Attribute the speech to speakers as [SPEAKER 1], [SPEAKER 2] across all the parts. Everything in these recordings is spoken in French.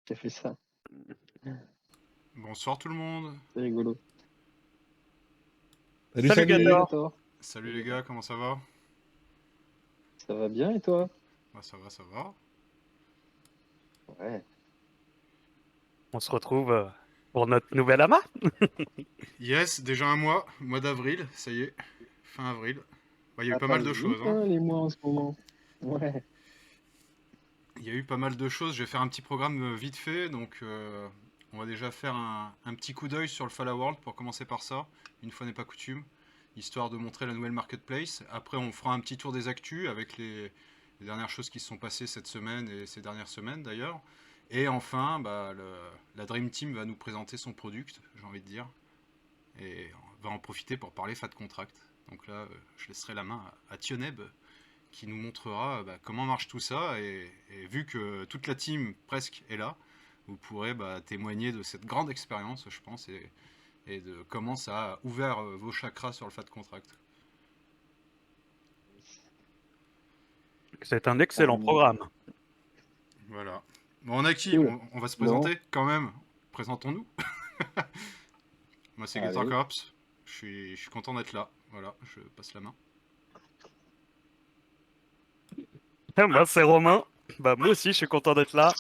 [SPEAKER 1] qui a fait ça.
[SPEAKER 2] Bonsoir tout le monde.
[SPEAKER 1] C'est rigolo.
[SPEAKER 3] Salut,
[SPEAKER 4] Salut
[SPEAKER 3] salut.
[SPEAKER 4] Gator.
[SPEAKER 1] Gator.
[SPEAKER 2] Salut les gars, comment ça va?
[SPEAKER 1] Ça va bien et toi?
[SPEAKER 2] Bah ça va, ça va.
[SPEAKER 1] Ouais.
[SPEAKER 4] On se retrouve pour notre nouvel amas.
[SPEAKER 2] Yes, déjà un mois d'avril, ça y est, fin avril. Bah, il y a eu
[SPEAKER 1] Ça
[SPEAKER 2] pas mal
[SPEAKER 1] passe
[SPEAKER 2] de choses,
[SPEAKER 1] vite,
[SPEAKER 2] hein.
[SPEAKER 1] hein, les mois en ce moment. Ouais.
[SPEAKER 2] Il y a eu pas mal de choses, je vais faire un petit programme vite fait, donc on va déjà faire un petit coup d'œil sur le Falla World pour commencer par ça, une fois n'est pas coutume, histoire de montrer la nouvelle marketplace. Après on fera un petit tour des actus avec les dernières choses qui se sont passées cette semaine et ces dernières semaines d'ailleurs. Et enfin, bah, la Dream Team va nous présenter son product, j'ai envie de dire, et on va en profiter pour parler Fat Contract. Donc là, je laisserai la main à Tioneb qui nous montrera comment marche tout ça. Et vu que toute la team presque est là, vous pourrez témoigner de cette grande expérience, je pense, et de comment ça a ouvert vos chakras sur le Fat Contract.
[SPEAKER 4] C'est un excellent programme.
[SPEAKER 2] Voilà. Bon, on a qui?
[SPEAKER 1] Cool.
[SPEAKER 2] On va se
[SPEAKER 1] Bon,
[SPEAKER 2] présenter quand même. Présentons-nous. Moi, c'est Gator
[SPEAKER 1] allez.
[SPEAKER 2] Corps. Je suis content d'être là. Voilà, je passe la main.
[SPEAKER 4] Moi, c'est Romain. Bah, moi aussi, je suis content d'être là.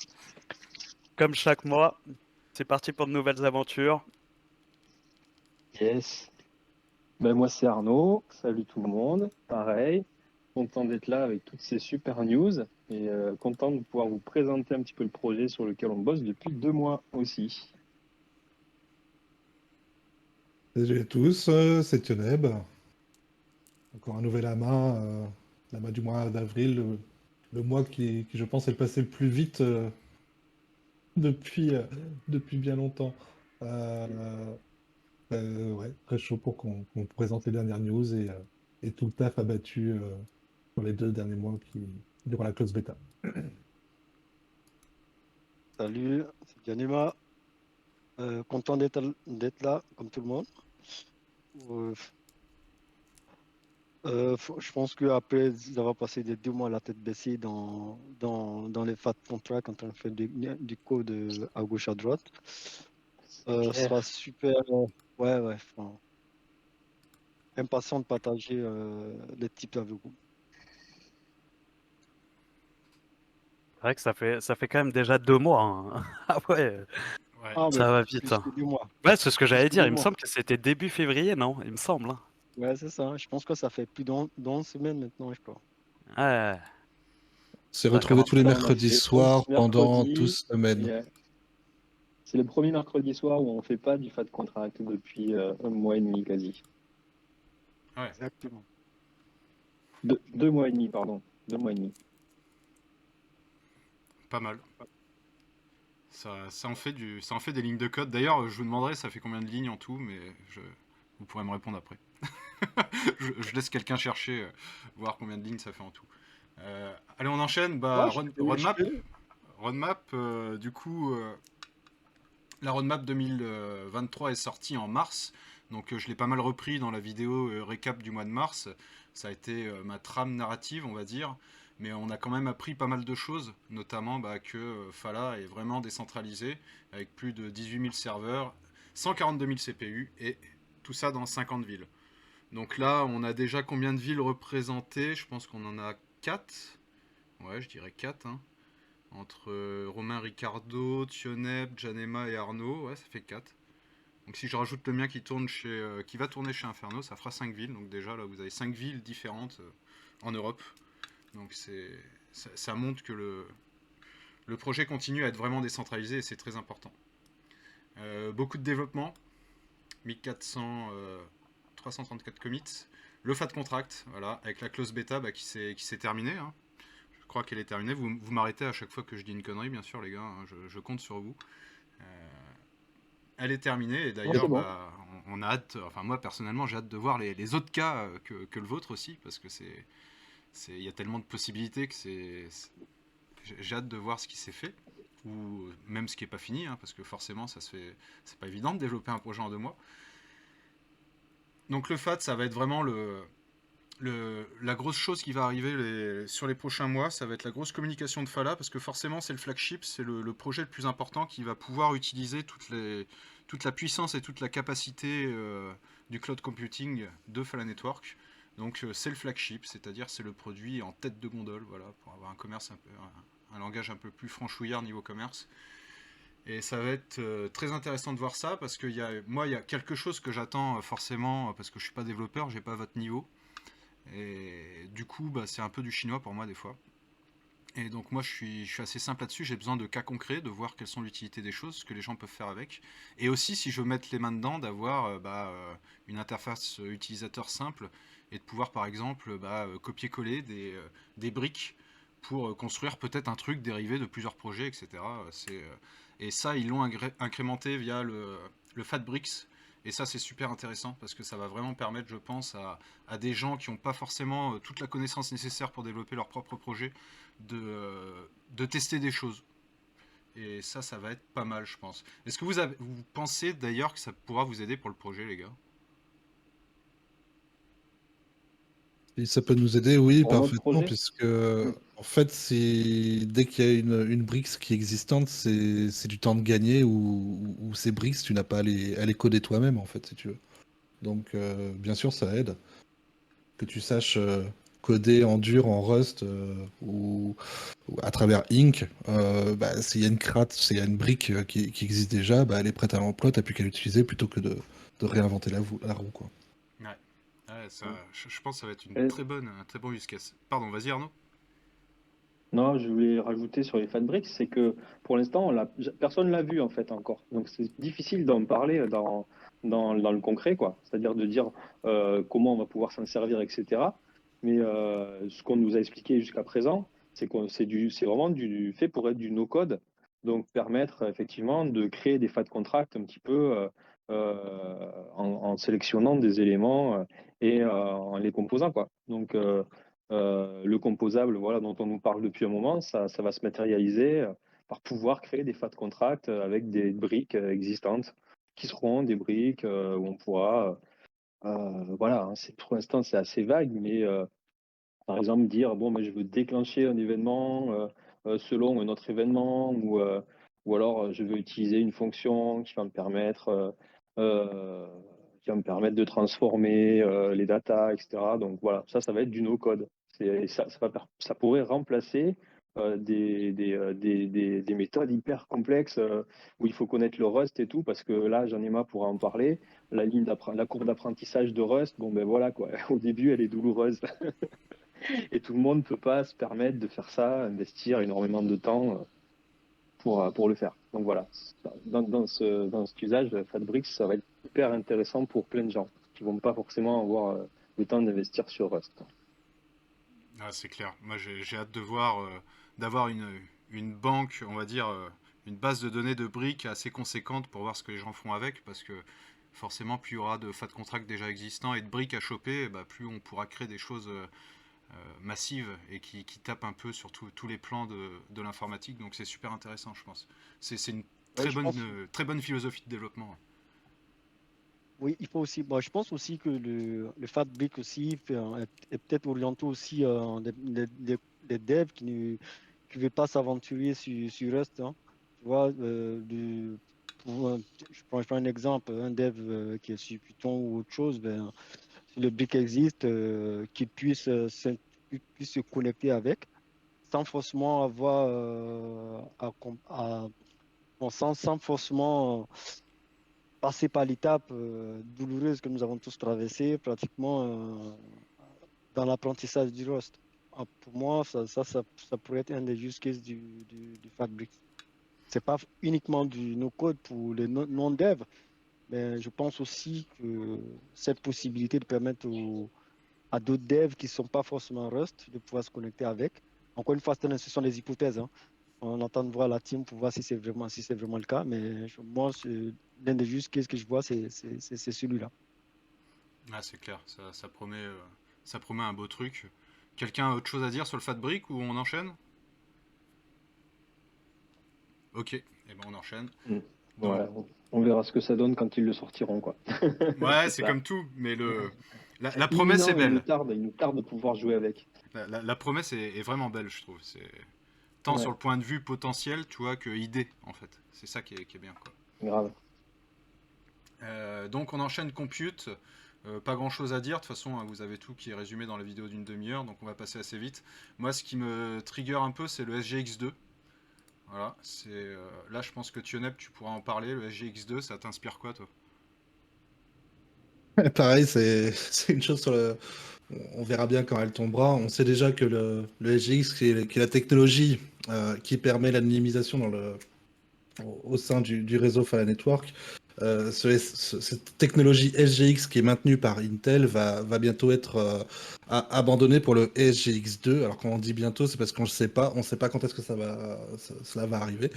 [SPEAKER 4] Comme chaque mois, c'est parti pour de nouvelles aventures.
[SPEAKER 1] Yes. Ben, moi, c'est Arnaud. Salut tout le monde. Pareil. Content d'être là avec toutes ces super news et content de pouvoir vous présenter un petit peu le projet sur lequel on bosse depuis 2 mois aussi.
[SPEAKER 3] Salut à tous, c'est Tioneb. Encore un nouvel amas, l'amas du mois d'avril, le mois qui, je pense, est le passé le plus vite depuis, depuis bien longtemps. Euh, ouais, très chaud pour qu'on présente les dernières news et tout le taf abattu sur les 2 derniers mois durant la close bêta.
[SPEAKER 5] Salut, c'est Yanima. Content d'être là, comme tout le monde. Euh, je pense qu'après avoir passé des 2 mois la tête baissée dans les fat contracts en train de faire du code à gauche à droite, ce sera super. Ouais, enfin, impatient de partager les tips avec vous.
[SPEAKER 4] C'est vrai que ça fait quand même déjà 2 mois. Hein. Ah ouais,
[SPEAKER 2] Ouais.
[SPEAKER 5] Ah, mais
[SPEAKER 4] ça va vite.
[SPEAKER 5] plus
[SPEAKER 4] Hein.
[SPEAKER 5] que 2 mois.
[SPEAKER 4] Ouais, c'est ce que
[SPEAKER 5] Plus
[SPEAKER 4] j'allais
[SPEAKER 5] que
[SPEAKER 4] dire.
[SPEAKER 5] deux
[SPEAKER 4] Il me
[SPEAKER 5] mois.
[SPEAKER 4] semble que c'était début février, non? Il me semble. Hein.
[SPEAKER 5] Ouais, c'est ça. Je pense que ça fait plus d'11 semaines maintenant, je crois.
[SPEAKER 4] Ouais.
[SPEAKER 3] C'est
[SPEAKER 4] D'accord.
[SPEAKER 3] retrouvé tous les
[SPEAKER 1] Là, on a
[SPEAKER 3] mercredis
[SPEAKER 1] fait 11
[SPEAKER 3] soirs pendant
[SPEAKER 1] mercredis.
[SPEAKER 3] 12 semaines.
[SPEAKER 1] Et, c'est le premier mercredi soir où on fait pas du fat contract depuis un mois et demi quasi.
[SPEAKER 2] Ouais.
[SPEAKER 5] Exactement.
[SPEAKER 1] 2 mois et demi, pardon. 2 mois et demi.
[SPEAKER 2] Pas mal. Ça en fait des lignes de code. D'ailleurs, je vous demanderai, ça fait combien de lignes en tout, mais vous pourrez me répondre après. je laisse quelqu'un chercher, voir combien de lignes ça fait en tout. Allez, on enchaîne.
[SPEAKER 5] Ouais, je
[SPEAKER 2] Roadmap.
[SPEAKER 5] peux.
[SPEAKER 2] Roadmap, du coup, la roadmap 2023 est sortie en mars. Donc, je l'ai pas mal repris dans la vidéo récap du mois de mars. Ça a été ma trame narrative, on va dire. Mais on a quand même appris pas mal de choses, notamment que Falla est vraiment décentralisé, avec plus de 18 000 serveurs, 142 000 CPU, et tout ça dans 50 villes. Donc là, on a déjà combien de villes représentées? Je pense qu'on en a 4. Ouais, je dirais 4. Hein. Entre Romain Ricardo, Tioneb, Janema et Arnaud, ouais, ça fait 4. Donc si je rajoute le mien qui va tourner chez Inferno, ça fera 5 villes. Donc déjà, là, vous avez 5 villes différentes en Europe. Donc ça montre que le projet continue à être vraiment décentralisé et c'est très important. Beaucoup de développement, 1400, 334 commits. Le FAT contract, voilà, avec la clause bêta qui s'est terminée. Hein. Je crois qu'elle est terminée. Vous m'arrêtez à chaque fois que je dis une connerie, bien sûr, les gars. Hein, je compte sur vous. Elle est terminée et d'ailleurs,
[SPEAKER 1] bon.
[SPEAKER 2] on a hâte. Enfin, moi personnellement, j'ai hâte de voir les autres cas que le vôtre aussi, parce que il y a tellement de possibilités que j'ai hâte de voir ce qui s'est fait ou même ce qui n'est pas fini, hein, parce que forcément, c'est pas évident de développer un projet en 2 mois. Donc le FAT, ça va être vraiment La grosse chose qui va arriver sur les prochains mois, ça va être la grosse communication de Fala, parce que forcément c'est le flagship, c'est le projet le plus important qui va pouvoir utiliser toute la puissance et toute la capacité du cloud computing de Fala Network. Donc c'est le flagship, c'est-à-dire c'est le produit en tête de gondole, voilà, pour avoir un commerce un langage un peu plus franchouillard niveau commerce. Et ça va être très intéressant de voir ça, parce que moi il y a quelque chose que j'attends forcément, parce que je suis pas développeur, j'ai pas votre niveau. Et du coup, bah, c'est un peu du chinois pour moi des fois. Et donc moi, je suis assez simple là-dessus. J'ai besoin de cas concrets, de voir quelles sont l'utilité des choses, ce que les gens peuvent faire avec. Et aussi, si je veux mettre les mains dedans, d'avoir une interface utilisateur simple et de pouvoir, par exemple, copier-coller des briques pour construire peut-être un truc dérivé de plusieurs projets, etc. Et ça, ils l'ont incrémenté via le FatBricks. Et ça, c'est super intéressant parce que ça va vraiment permettre, je pense, à des gens qui n'ont pas forcément toute la connaissance nécessaire pour développer leur propre projet de tester des choses. Et ça va être pas mal, je pense. Est-ce que vous pensez d'ailleurs que ça pourra vous aider pour le projet, les gars?
[SPEAKER 3] Et ça peut nous aider, oui,
[SPEAKER 1] Pour notre
[SPEAKER 3] parfaitement,
[SPEAKER 1] projet?
[SPEAKER 3] puisque
[SPEAKER 1] Mm.
[SPEAKER 3] en fait, dès qu'il y a une brique qui est existante, c'est du temps de gagner ou ces briques, tu n'as pas à les coder toi-même, en fait, si tu veux. Donc, bien sûr, ça aide. Que tu saches coder en dur, en Rust ou à travers Ink, bah, s'il y a une crate, s'il y a une brique qui existe déjà, bah, elle est prête à l'emploi, t'as plus qu'à l'utiliser plutôt que de réinventer la roue, quoi.
[SPEAKER 2] Ouais. Ouais, je pense que ça va être
[SPEAKER 1] Et-
[SPEAKER 2] un très bon use case. Pardon, vas-y Arnaud.
[SPEAKER 1] non, je voulais rajouter sur les Fatbricks, c'est que pour l'instant, personne l'a vu en fait encore. Donc c'est difficile d'en parler dans le concret, quoi. C'est-à-dire de dire comment on va pouvoir s'en servir, etc. Mais ce qu'on nous a expliqué jusqu'à présent, c'est vraiment fait pour être du no-code. Donc permettre effectivement de créer des fat contracts un petit peu en sélectionnant des éléments et en les composant, quoi. Donc le composable, voilà, dont on nous parle depuis un moment, ça va se matérialiser par pouvoir créer des fat contracts avec des briques existantes qui seront des briques où on pourra, voilà, hein, pour l'instant c'est assez vague, mais par exemple dire bon, mais je veux déclencher un événement selon un autre événement ou alors je veux utiliser une fonction euh, qui va me permettre de transformer les datas, etc. Donc voilà, ça va être du no-code. Ça pourrait remplacer des méthodes hyper complexes où il faut connaître le Rust et tout, parce que là, Jean-Emma pourra en parler. La courbe d'apprentissage de Rust, bon ben voilà quoi. Au début, elle est douloureuse. Et tout le monde ne peut pas se permettre de faire ça, investir énormément de temps pour le faire. Donc voilà, dans cet usage, Fatbricks, ça va être hyper intéressant pour plein de gens qui vont pas forcément avoir le temps d'investir sur Rust.
[SPEAKER 2] Ah, c'est clair. Moi, j'ai hâte de voir, d'avoir une banque, on va dire, une base de données de briques assez conséquente pour voir ce que les gens font avec, parce que forcément, plus il y aura de fat contracts déjà existants et de briques à choper, bah, plus on pourra créer des choses massives et qui tapent un peu sur tous les plans de l'informatique. Donc, c'est super intéressant, je pense. C'est une
[SPEAKER 5] Ouais, je pense,
[SPEAKER 2] très bonne philosophie de développement.
[SPEAKER 5] oui, il faut aussi, moi, je pense aussi que le Fabric aussi est peut-être orienté aussi des devs qui ne veulent pas s'aventurer sur Rust, hein. Tu vois, je prends un exemple, un dev qui est sur Python ou autre chose, ben, si le brick existe, qu'il puisse se connecter avec sans forcément avoir bon, sans forcément passer par l'étape douloureuse que nous avons tous traversée pratiquement dans l'apprentissage du Rust. Ah, pour moi, ça pourrait être un des use cases du Fabric. C'est pas uniquement du no-code pour les non-devs, mais je pense aussi que cette possibilité de permettre à d'autres devs qui ne sont pas forcément Rust de pouvoir se connecter avec. Encore une fois, ce sont des hypothèses, hein. On attend de voir la team pour voir si c'est vraiment le cas, mais moi, l'un des use cases que je vois, c'est celui-là.
[SPEAKER 2] Ah, c'est clair, ça promet un beau truc. Quelqu'un a autre chose à dire sur le Fatbrick ou on enchaîne? Ok, et ben on enchaîne.
[SPEAKER 1] Mm.
[SPEAKER 2] Donc,
[SPEAKER 1] Voilà, on verra ce que ça donne quand ils le sortiront, quoi.
[SPEAKER 2] ouais,
[SPEAKER 1] C'est
[SPEAKER 2] c'est
[SPEAKER 1] ça.
[SPEAKER 2] comme tout, mais La promesse est
[SPEAKER 1] Imminent,
[SPEAKER 2] belle.
[SPEAKER 1] il nous tarde de pouvoir jouer avec.
[SPEAKER 2] La promesse est vraiment belle, je trouve. C'est tant
[SPEAKER 1] Ouais,
[SPEAKER 2] sur le point de vue potentiel, tu vois, que idée, en fait. C'est ça qui est bien, quoi.
[SPEAKER 1] grave.
[SPEAKER 2] Donc on enchaîne compute. Pas grand chose à dire, de toute façon hein, vous avez tout qui est résumé dans la vidéo d'une demi-heure, donc on va passer assez vite. Moi ce qui me trigger un peu c'est le SGX2. Voilà, là je pense que Tionep tu pourras en parler, le SGX2 ça t'inspire quoi toi?
[SPEAKER 3] Pareil, c'est une chose sur le. On verra bien quand elle tombera. On sait déjà que le SGX, qui est la technologie qui permet l'anonymisation au sein du réseau Fala Network, cette technologie SGX qui est maintenue par Intel va bientôt être abandonnée pour le SGX2. Alors quand on dit bientôt, c'est parce qu'on ne sait pas. On ne sait pas quand est-ce que cela va arriver.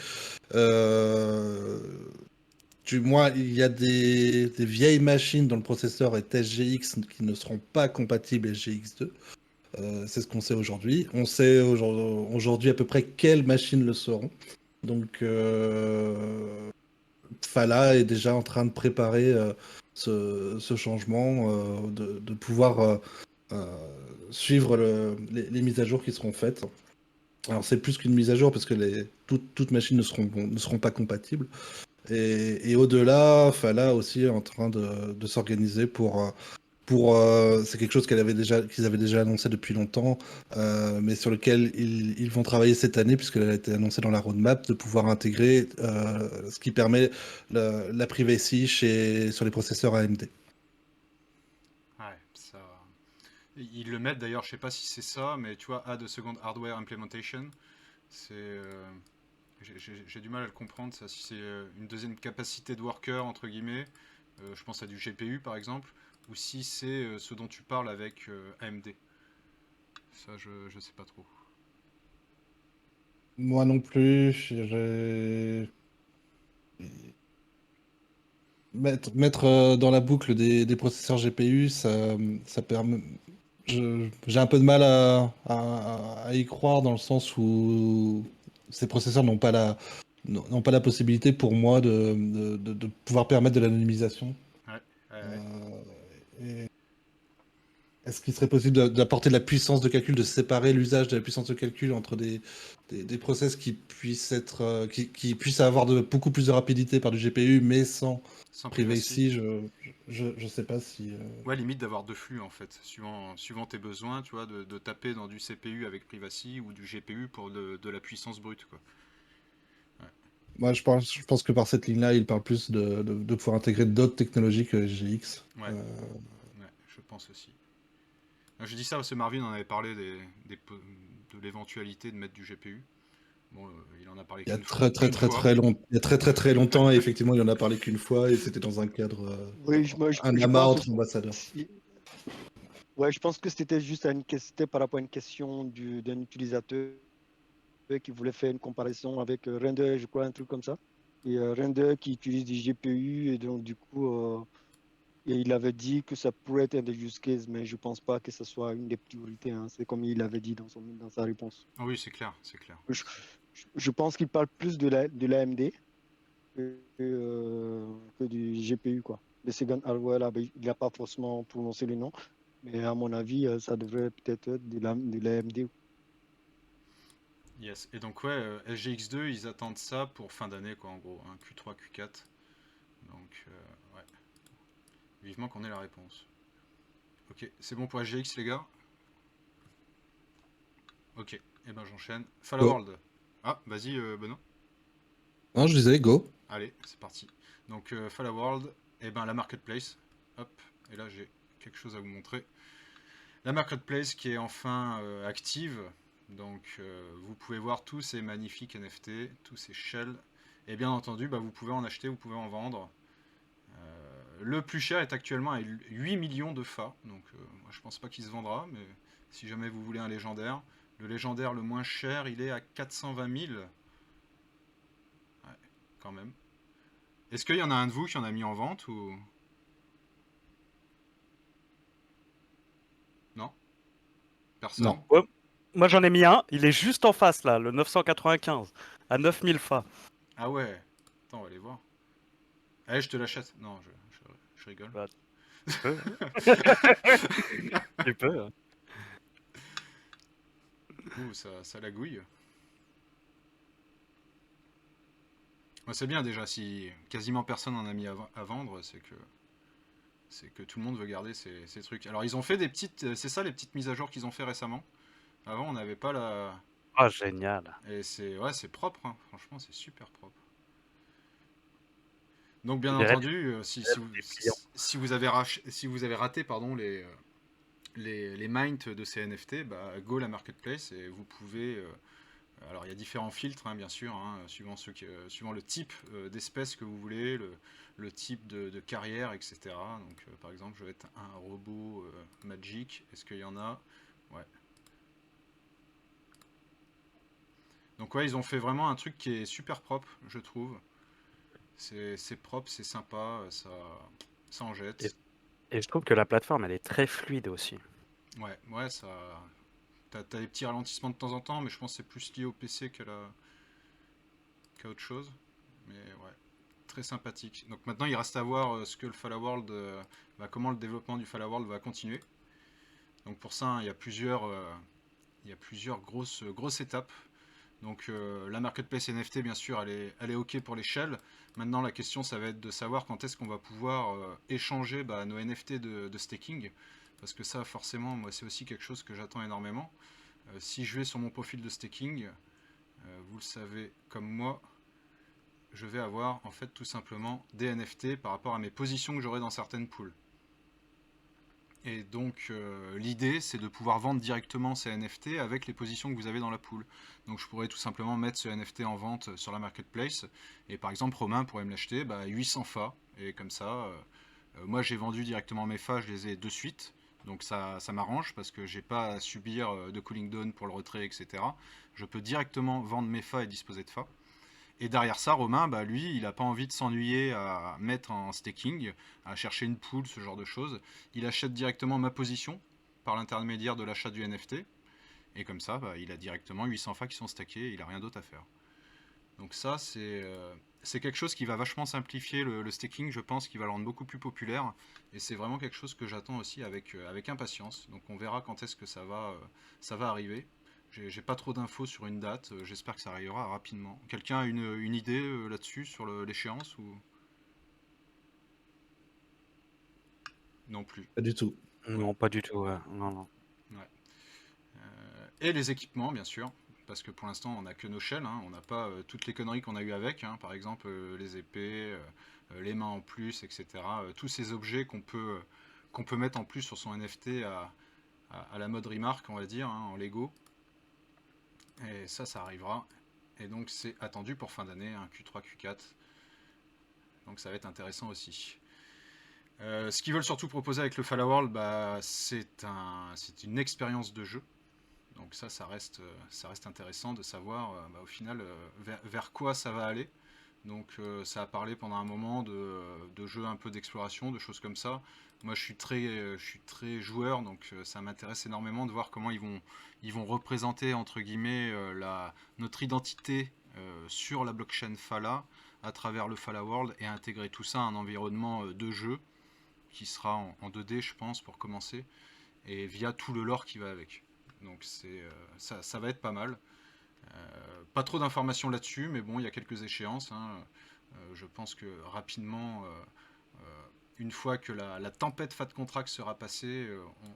[SPEAKER 3] Euh, Du moins, il y a des vieilles machines dont le processeur est SGX qui ne seront pas compatibles SGX2. C'est ce qu'on sait aujourd'hui. On sait aujourd'hui à peu près quelles machines le seront. Donc, Fala est déjà en train de préparer ce changement, de pouvoir euh, suivre les mises à jour qui seront faites. Alors, c'est plus qu'une mise à jour parce que toutes machines ne seront pas compatibles. Et au-delà, Fala aussi est en train de s'organiser c'est quelque chose qu'ils avaient déjà annoncé depuis longtemps, mais sur lequel ils vont travailler cette année, puisqu'elle a été annoncée dans la roadmap, de pouvoir intégrer ce qui permet la privacy sur les processeurs AMD.
[SPEAKER 2] Ouais, ça. Ils le mettent d'ailleurs, je sais pas si c'est ça, mais tu vois, add a second hardware implementation. C'est. J'ai du mal à le comprendre, ça, si c'est une deuxième capacité de worker, entre guillemets, je pense à du GPU par exemple, ou si c'est ce dont tu parles avec AMD. Ça, je sais pas trop.
[SPEAKER 3] Moi non plus, mettre dans la boucle des processeurs GPU, ça permet. J'ai un peu de mal à y croire dans le sens où ces processeurs n'ont pas la possibilité pour moi de pouvoir permettre de l'anonymisation.
[SPEAKER 2] Ouais, ouais, ouais.
[SPEAKER 3] Et est-ce qu'il serait possible d'apporter de la puissance de calcul, de séparer l'usage de la puissance de calcul entre des process qui puissent avoir beaucoup plus de rapidité par du GPU, mais sans
[SPEAKER 2] Sans privacy.
[SPEAKER 3] privacy? Je sais pas si.
[SPEAKER 2] Ouais, limite d'avoir deux flux en fait, suivant tes besoins, tu vois, de taper dans du CPU avec privacy ou du GPU pour de la puissance brute, quoi. Ouais,
[SPEAKER 3] Moi, je pense que par cette ligne-là, il parle plus de pouvoir intégrer d'autres technologies que GX.
[SPEAKER 2] ouais, ouais, je pense aussi. Je dis ça parce que Marvin en avait parlé de l'éventualité de mettre du GPU. Bon, il en a parlé
[SPEAKER 3] Il y a
[SPEAKER 2] qu'une
[SPEAKER 3] très très
[SPEAKER 2] qu'une
[SPEAKER 3] très
[SPEAKER 2] fois.
[SPEAKER 3] très long, il y a très très très longtemps, et effectivement, il en a parlé qu'une fois, et c'était dans un cadre,
[SPEAKER 5] Oui,
[SPEAKER 3] un
[SPEAKER 5] je
[SPEAKER 3] amas
[SPEAKER 5] pense
[SPEAKER 3] entre
[SPEAKER 5] aussi.
[SPEAKER 3] ambassadeurs.
[SPEAKER 5] Ouais, je pense que c'était juste c'était par rapport à une question d'un utilisateur qui voulait faire une comparaison avec Render, je crois, un truc comme ça. Et Render qui utilise du GPU, et donc du coup, et il avait dit que ça pourrait être un des use cases, mais je pense pas que ce soit une des priorités, hein. C'est comme il avait dit dans sa réponse.
[SPEAKER 2] Ah oui, c'est clair, c'est clair.
[SPEAKER 5] Je, je pense qu'il parle plus de l'AMD que du GPU, quoi. Le second hardware, là, ben, il n'a pas forcément prononcé le nom, mais à mon avis, ça devrait peut-être être de l'AMD.
[SPEAKER 2] Yes. Et donc ouais, SGX2, ils attendent ça pour fin d'année, quoi, en gros, un Q3, Q4. Donc ouais, vivement qu'on ait la réponse. Ok, c'est bon pour SGX les gars? Ok, et ben j'enchaîne. Fall
[SPEAKER 3] Go.
[SPEAKER 2] World. Ah, vas-y Benoît.
[SPEAKER 3] Non, je disais go.
[SPEAKER 2] Allez, c'est parti. Donc Fall World, et ben la marketplace. Hop, et là j'ai quelque chose à vous montrer. La marketplace qui est enfin active. Donc vous pouvez voir tous ces magnifiques NFT, tous ces shells. Et bien entendu, bah, vous pouvez en acheter, vous pouvez en vendre. Le plus cher est actuellement à 8 millions de FA. Donc moi je pense pas qu'il se vendra, mais si jamais vous voulez un légendaire, le légendaire le moins cher, il est à 420 000. Ouais, quand même. Est-ce qu'il y en a un de vous qui en a mis en vente ou... Non? Personne?
[SPEAKER 3] Non.
[SPEAKER 4] Ouais, moi j'en ai mis un, il est juste en face là, le 995, à 9000 Fa.
[SPEAKER 2] Ah ouais. Attends, on va aller voir. Allez, je te l'achète. Non, je rigole.
[SPEAKER 4] Bah, Tu peux. Tu peux.
[SPEAKER 2] Ouh, ça lagouille. Ouais, c'est bien déjà, si quasiment personne en a mis à vendre, c'est que tout le monde veut garder ces trucs. Alors ils ont fait des petites, c'est ça les petites mises à jour qu'ils ont fait récemment. Avant on n'avait pas la,
[SPEAKER 4] Oh, génial.
[SPEAKER 2] et c'est propre, hein. Franchement c'est super propre. Donc bien
[SPEAKER 4] On dirait
[SPEAKER 2] entendu,
[SPEAKER 4] des clients.
[SPEAKER 2] si vous avez raté pardon les mints de ces NFT, bah, go la marketplace et vous pouvez. Alors il y a différents filtres, hein, bien sûr, hein, suivant le type d'espèce que vous voulez, le type de carrière, etc. Donc par exemple, je vais être un robot magic. Est-ce qu'il y en a? Ouais. Donc ouais, ils ont fait vraiment un truc qui est super propre, je trouve. C'est propre, c'est sympa, ça en
[SPEAKER 4] Et,
[SPEAKER 2] jette.
[SPEAKER 4] et je trouve que la plateforme, elle est très fluide aussi.
[SPEAKER 2] Ouais, ouais, ça. T'as des petits ralentissements de temps en temps, mais je pense que c'est plus lié au PC qu'à autre chose. Mais ouais, très sympathique. Donc maintenant, il reste à voir ce que le Fall World, comment le développement du Fall World va continuer. Donc pour ça, hein, il y a plusieurs grosses étapes. Donc la marketplace NFT, bien sûr, elle est OK pour l'échelle. Maintenant, la question, ça va être de savoir quand est-ce qu'on va pouvoir échanger nos NFT de staking. Parce que ça, forcément, moi, c'est aussi quelque chose que j'attends énormément. Si je vais sur mon profil de staking, vous le savez comme moi, je vais avoir en fait tout simplement des NFT par rapport à mes positions que j'aurai dans certaines pools. Et donc l'idée c'est de pouvoir vendre directement ces NFT avec les positions que vous avez dans la pool. Donc je pourrais tout simplement mettre ce NFT en vente sur la marketplace et par exemple Romain pourrait me l'acheter 800 FA et comme ça moi j'ai vendu directement mes FA, je les ai de suite. Donc ça m'arrange parce que j'ai pas à subir de cooling down pour le retrait, etc. Je peux directement vendre mes FA et disposer de FA. Et derrière ça, Romain, lui, il n'a pas envie de s'ennuyer à mettre en staking, à chercher une pool, ce genre de choses. Il achète directement ma position par l'intermédiaire de l'achat du NFT. Et comme ça, il a directement 800 FA qui sont stackés et il n'a rien d'autre à faire. Donc ça, c'est quelque chose qui va vachement simplifier le staking, je pense, qui va le rendre beaucoup plus populaire. Et c'est vraiment quelque chose que j'attends aussi avec impatience. Donc on verra quand est-ce que ça va arriver. J'ai pas trop d'infos sur une date, j'espère que ça arrivera rapidement. Quelqu'un a une idée là-dessus, sur l'échéance ou non plus?
[SPEAKER 3] Pas du tout.
[SPEAKER 2] Ouais,
[SPEAKER 4] Non, pas du tout. Non, non.
[SPEAKER 2] ouais. Et les équipements, bien sûr, parce que pour l'instant, on n'a que nos shells, hein, on n'a pas toutes les conneries qu'on a eu avec, hein, par exemple les épées, les mains en plus, etc. Tous ces objets qu'on peut mettre en plus sur son NFT à la mode remark, on va dire, hein, en Lego. Et ça arrivera. Et donc c'est attendu pour fin d'année, un Q3, Q4. Donc ça va être intéressant aussi. Ce qu'ils veulent surtout proposer avec le Fall World, c'est une expérience de jeu. Donc ça reste intéressant de savoir au final vers quoi ça va aller. Donc ça a parlé pendant un moment de jeux un peu d'exploration, de choses comme ça. Moi je suis très joueur, donc ça m'intéresse énormément de voir comment ils vont représenter entre guillemets notre identité sur la blockchain Fala à travers le Fala World et intégrer tout ça à un environnement de jeu qui sera en 2D je pense pour commencer et via tout le lore qui va avec. Donc ça va être pas mal. Pas trop d'informations là-dessus, mais bon, il y a quelques échéances, hein. Je pense que rapidement, une fois que la tempête Fat Contract sera passée,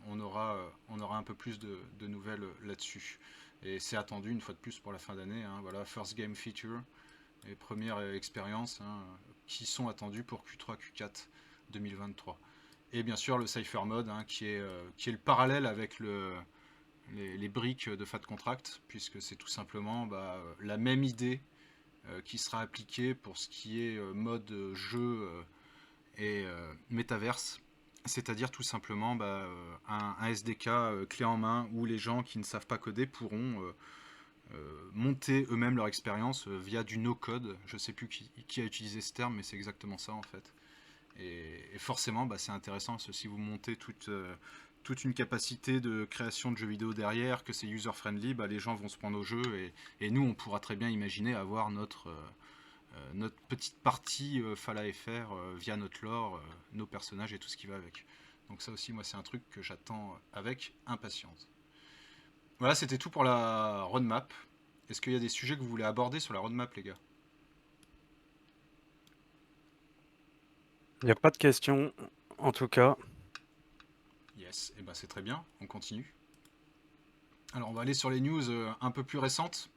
[SPEAKER 2] on aura un peu plus de nouvelles là-dessus. Et c'est attendu une fois de plus pour la fin d'année, hein. Voilà, First Game Feature et premières expériences, hein, qui sont attendues pour Q3, Q4 2023. Et bien sûr le Cypher Mode, hein, qui est le parallèle avec les briques de Fat Contract, puisque c'est tout simplement la même idée qui sera appliquée pour ce qui est mode jeu et métaverse, c'est-à-dire tout simplement un SDK clé en main où les gens qui ne savent pas coder pourront monter eux-mêmes leur expérience via du no-code. Je ne sais plus qui a utilisé ce terme, mais c'est exactement ça en fait. Et forcément, c'est intéressant parce que si vous montez toute une capacité de création de jeux vidéo derrière, que c'est user-friendly, les gens vont se prendre au jeu et nous, on pourra très bien imaginer avoir notre petite partie Fala FR via notre lore, nos personnages et tout ce qui va avec. Donc ça aussi, moi, c'est un truc que j'attends avec impatience. Voilà, c'était tout pour la roadmap. Est-ce qu'il y a des sujets que vous voulez aborder sur la roadmap, les gars?
[SPEAKER 4] Il n'y a pas de questions, en tout cas.
[SPEAKER 2] Yes, et ben c'est très bien, on continue. Alors on va aller sur les news un peu plus récentes.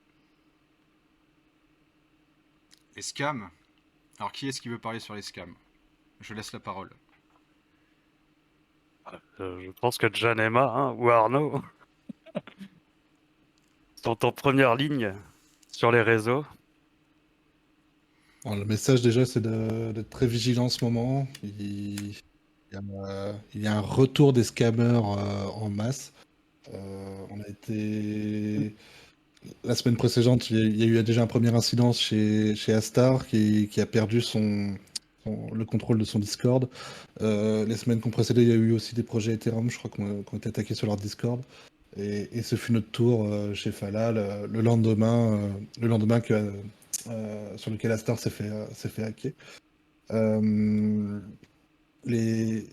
[SPEAKER 2] Les scams. Alors qui est-ce qui veut parler sur les scams? Je laisse la parole.
[SPEAKER 4] Je pense que John Emma hein, ou Arnaud sont en première ligne sur les réseaux.
[SPEAKER 3] Alors, le message déjà, c'est d'être très vigilant en ce moment. Il y a un retour des scammers en masse. On a été la semaine précédente, il y a eu déjà un premier incident chez Astar qui a perdu le contrôle de son Discord. Les semaines qu'on précédé, il y a eu aussi des projets Ethereum, je crois, qui ont été attaqués sur leur Discord. Et ce fut notre tour chez Fala le lendemain sur lequel Astar s'est fait hacker. Euh, les...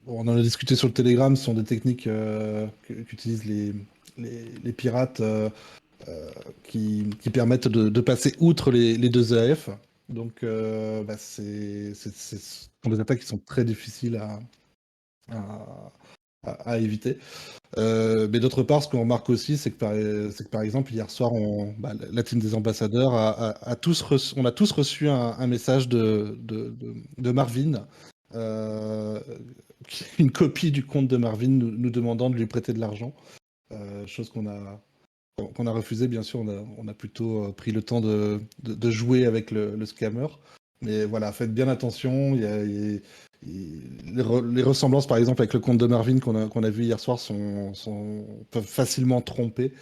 [SPEAKER 3] Bon, on en a discuté sur le Telegram, ce sont des techniques qu'utilisent les pirates qui permettent de passer outre les deux AF. Donc, ce sont des attaques qui sont très difficiles à, à éviter. Mais d'autre part, ce qu'on remarque aussi, c'est que par exemple, hier soir, la team des ambassadeurs on a tous reçu un message de Marvin, euh, une copie du compte de Marvin nous demandant de lui prêter de l'argent. Chose qu'on a refusé, bien sûr. On a plutôt pris le temps de jouer avec le scammer. Mais voilà, faites bien attention. Les ressemblances, par exemple, avec le compte de Marvin qu'on a vu hier soir peuvent facilement tromper.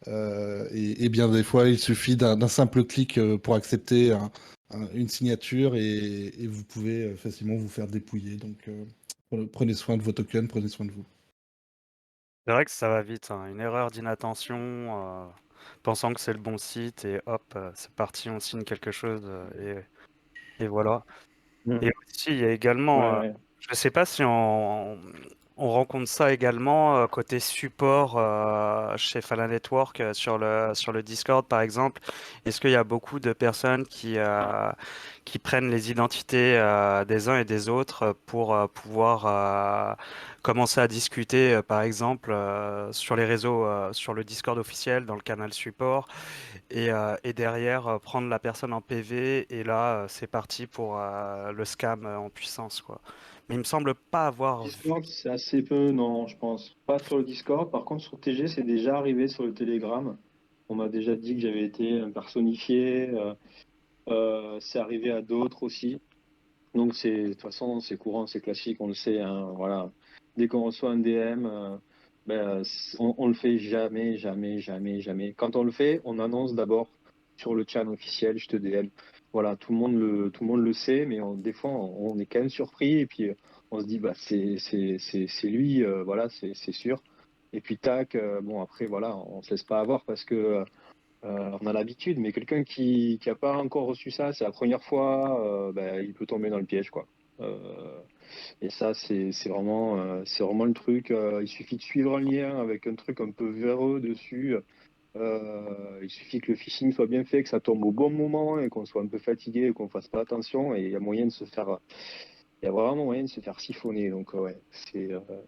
[SPEAKER 3] Et bien des fois, il suffit d'un simple clic pour accepter une signature et vous pouvez facilement vous faire dépouiller. Donc, prenez soin de vos tokens, prenez soin de vous.
[SPEAKER 4] C'est vrai que ça va vite, hein. Une erreur d'inattention, pensant que c'est le bon site et hop, c'est parti, on signe quelque chose et voilà.
[SPEAKER 1] Mm.
[SPEAKER 4] Et aussi, il y a également,
[SPEAKER 1] Ouais,
[SPEAKER 4] je ne sais pas si on rencontre ça également côté support chez Fala Network sur le Discord par exemple. Est-ce qu'il y a beaucoup de personnes qui prennent les identités des uns et des autres pour pouvoir commencer à discuter par exemple sur les réseaux, sur le Discord officiel, dans le canal support et derrière prendre la personne en PV et là c'est parti pour le scam en puissance quoi. Mais il me semble pas avoir vu.
[SPEAKER 1] Discord, c'est assez peu, non, je pense. Pas sur le Discord. Par contre, sur TG, c'est déjà arrivé sur le Telegram. On m'a déjà dit que j'avais été personnifié. C'est arrivé à d'autres aussi. Donc, de toute façon, c'est courant, c'est classique, on le sait, hein, voilà. Dès qu'on reçoit un DM, on le fait jamais, jamais, jamais, jamais. Quand on le fait, on annonce d'abord sur le chat officiel, je te DM. Voilà, tout le monde le sait, mais des fois, on est quand même surpris et puis on se dit, bah, c'est lui, voilà, c'est sûr. Et puis, tac, bon, après, voilà, on se laisse pas avoir parce que on a l'habitude, mais quelqu'un qui n'a pas encore reçu ça, c'est la première fois, il peut tomber dans le piège, quoi. Et ça, c'est vraiment le truc. Il suffit de suivre un lien avec un truc un peu véreux dessus. Il suffit que le phishing soit bien fait, que ça tombe au bon moment et qu'on soit un peu fatigué et qu'on fasse pas attention. Et il y a moyen de se faire, il y a vraiment moyen de se faire siphonner. Donc ouais,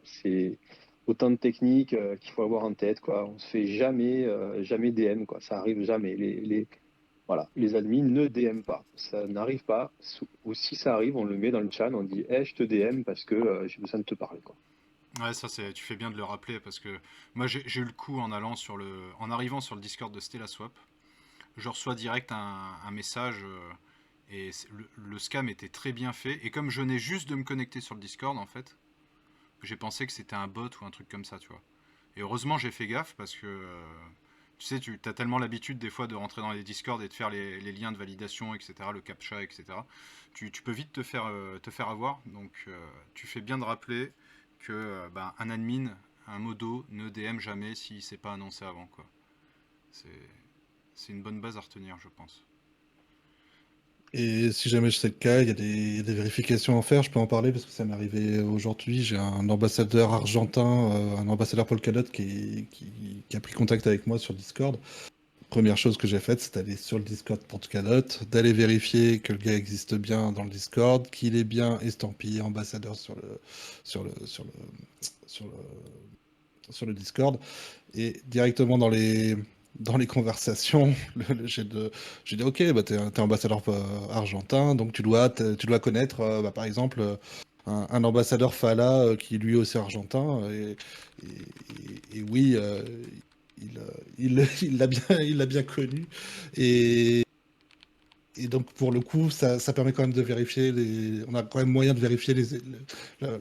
[SPEAKER 1] c'est autant de techniques qu'il faut avoir en tête, quoi. On se fait jamais DM, quoi. Ça arrive jamais. Voilà, les admins ne DM pas. Ça n'arrive pas. Ou si ça arrive, on le met dans le chat, on dit hey, je te DM parce que j'ai besoin de te parler, quoi.
[SPEAKER 2] Ouais, ça c'est, tu fais bien de le rappeler parce que moi j'ai eu le coup en arrivant sur le Discord de Stella Swap. Je reçois direct un message et le scam était très bien fait. Et comme je venais juste de me connecter sur le Discord en fait, j'ai pensé que c'était un bot ou un truc comme ça, tu vois. Et heureusement j'ai fait gaffe parce que tu sais, tu as tellement l'habitude des fois de rentrer dans les Discord et de faire les liens de validation, etc., le captcha, etc. Tu peux vite te faire avoir. Donc tu fais bien de rappeler que un admin, un modo, ne DM jamais s'il ne s'est pas annoncé avant, quoi. C'est une bonne base à retenir, je pense.
[SPEAKER 3] Et si jamais c'est le cas, il y a des vérifications à faire. Je peux en parler parce que ça m'est arrivé aujourd'hui. J'ai un ambassadeur argentin, un ambassadeur Polkadot qui a pris contact avec moi sur Discord. Première chose que j'ai faite, c'est d'aller sur le Discord Polkadot, d'aller vérifier que le gars existe bien dans le Discord, qu'il est bien estampillé ambassadeur sur le, sur le, sur le, sur le Discord. Et directement dans les conversations, j'ai dit, ok, bah, t'es ambassadeur argentin, donc tu dois connaître, bah, par exemple, un ambassadeur Fala qui lui aussi argentin. Et oui, il l'a bien connu. Et, et donc, pour le coup, ça permet quand même de vérifier on a quand même moyen de vérifier la,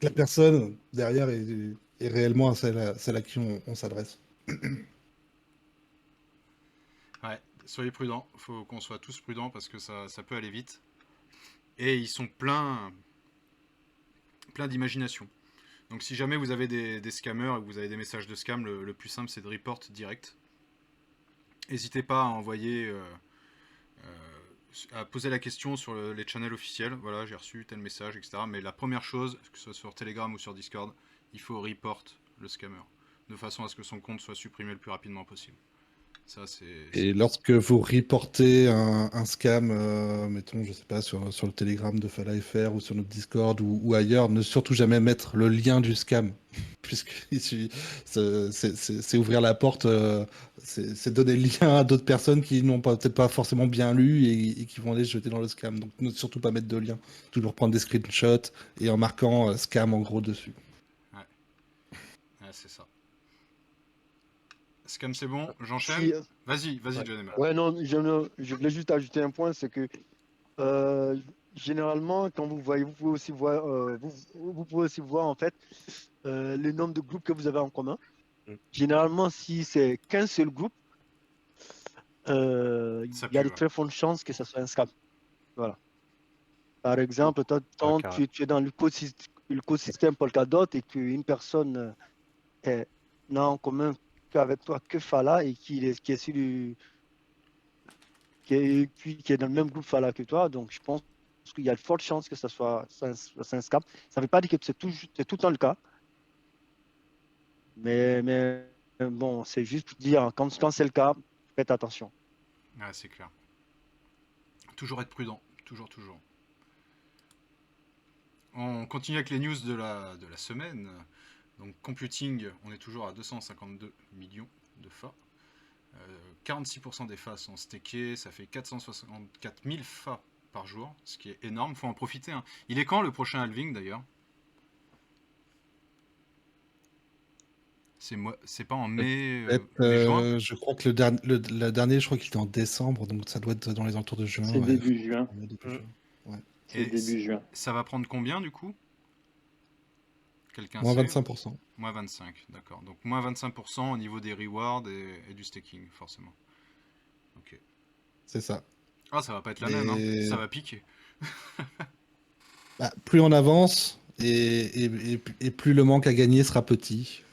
[SPEAKER 3] la personne derrière est réellement celle à qui on s'adresse.
[SPEAKER 2] Ouais, soyez prudents. Faut qu'on soit tous prudents parce que ça peut aller vite. Et ils sont pleins d'imagination. Donc si jamais vous avez des scammers et que vous avez des messages de scam, le plus simple c'est de report direct. N'hésitez pas à envoyer, à poser la question sur les channels officiels. Voilà, j'ai reçu tel message, etc. Mais la première chose, que ce soit sur Telegram ou sur Discord, il faut report le scammer. De façon à ce que son compte soit supprimé le plus rapidement possible. Ça,
[SPEAKER 3] Et lorsque vous reportez un scam, mettons, je sais pas, sur le Telegram de Fala FR ou sur notre Discord ou ailleurs, ne surtout jamais mettre le lien du scam, puisque c'est ouvrir la porte, c'est donner le lien à d'autres personnes qui n'ont peut-être pas forcément bien lu et qui vont aller se jeter dans le scam. Donc ne surtout pas mettre de lien. Toujours prendre des screenshots et en marquant scam en gros dessus.
[SPEAKER 2] ouais, c'est ça. Scam, c'est bon, j'enchaîne.
[SPEAKER 5] Si,
[SPEAKER 2] Vas-y,
[SPEAKER 5] ouais.
[SPEAKER 2] John Emma.
[SPEAKER 5] Ouais, non, je voulais juste ajouter un point, c'est que généralement, quand vous voyez, vous pouvez aussi voir en fait le nombre de groupes que vous avez en commun. Généralement, si c'est qu'un seul groupe, il
[SPEAKER 2] Ça
[SPEAKER 5] y a
[SPEAKER 2] pue,
[SPEAKER 5] de
[SPEAKER 2] ouais.
[SPEAKER 5] très fortes chances que ce soit un scam. Voilà. Par exemple, quand
[SPEAKER 4] carrément.
[SPEAKER 5] tu es dans l'écosystème Polkadot et qu'une personne n'a en commun qu'avec toi que Fala et qui est, qui est dans le même groupe Fala que toi, donc je pense qu'il y a de fortes chances que ce soit un scam. Ça ne veut pas dire que c'est tout le temps le cas, mais bon, c'est juste pour dire, quand c'est le cas, faites attention.
[SPEAKER 2] Ouais, c'est clair. Toujours être prudent. Toujours, toujours. On continue avec les news de la semaine. Donc, computing, on est toujours à 252 millions de FA. 46% des FA sont stakés, ça fait 464 000 FA par jour, ce qui est énorme, faut en profiter. Hein. Il est quand le prochain halving d'ailleurs? C'est pas en mai, mai-juin?
[SPEAKER 3] Je crois que le dernier, je crois qu'il était en décembre, donc ça doit être dans les alentours de juin.
[SPEAKER 1] C'est
[SPEAKER 3] Ouais.
[SPEAKER 1] début juin.
[SPEAKER 3] Ouais, début juin. Ouais.
[SPEAKER 1] C'est
[SPEAKER 2] Et
[SPEAKER 1] début juin.
[SPEAKER 2] ça va prendre combien du coup? Quelqu'un
[SPEAKER 3] Moins
[SPEAKER 2] sait?
[SPEAKER 3] 25%.
[SPEAKER 2] Moins 25, d'accord. Donc moins 25% au niveau des rewards et du staking, forcément. Ok.
[SPEAKER 3] C'est ça.
[SPEAKER 2] Ah, ça va pas être la même, hein. Ça va piquer.
[SPEAKER 3] Bah, plus on avance et plus le manque à gagner sera petit,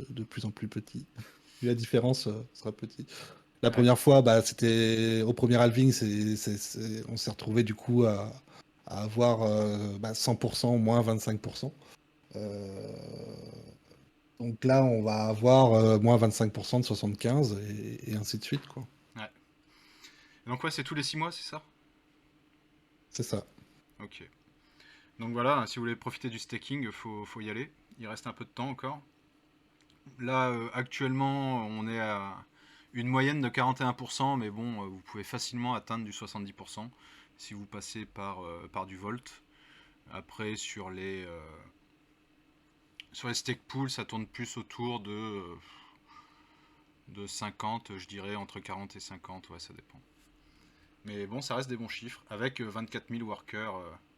[SPEAKER 3] de plus en plus petit. Plus la différence sera petite. La
[SPEAKER 2] Ouais.
[SPEAKER 3] première fois, bah, c'était au premier halving, on s'est retrouvé du coup à avoir 100%, moins 25%. Donc là, on va avoir moins 25% de 75 et ainsi de suite, quoi.
[SPEAKER 2] Ouais. Donc ouais, c'est tous les 6 mois, c'est ça?
[SPEAKER 3] C'est ça.
[SPEAKER 2] Ok. Donc voilà, si vous voulez profiter du staking, faut y aller. Il reste un peu de temps encore. Là, actuellement, on est à une moyenne de 41%, mais bon, vous pouvez facilement atteindre du 70% si vous passez par du Volt. Après, sur les stake pools, ça tourne plus autour de 50, je dirais, entre 40 et 50, ouais, ça dépend. Mais bon, ça reste des bons chiffres, avec 24 000 workers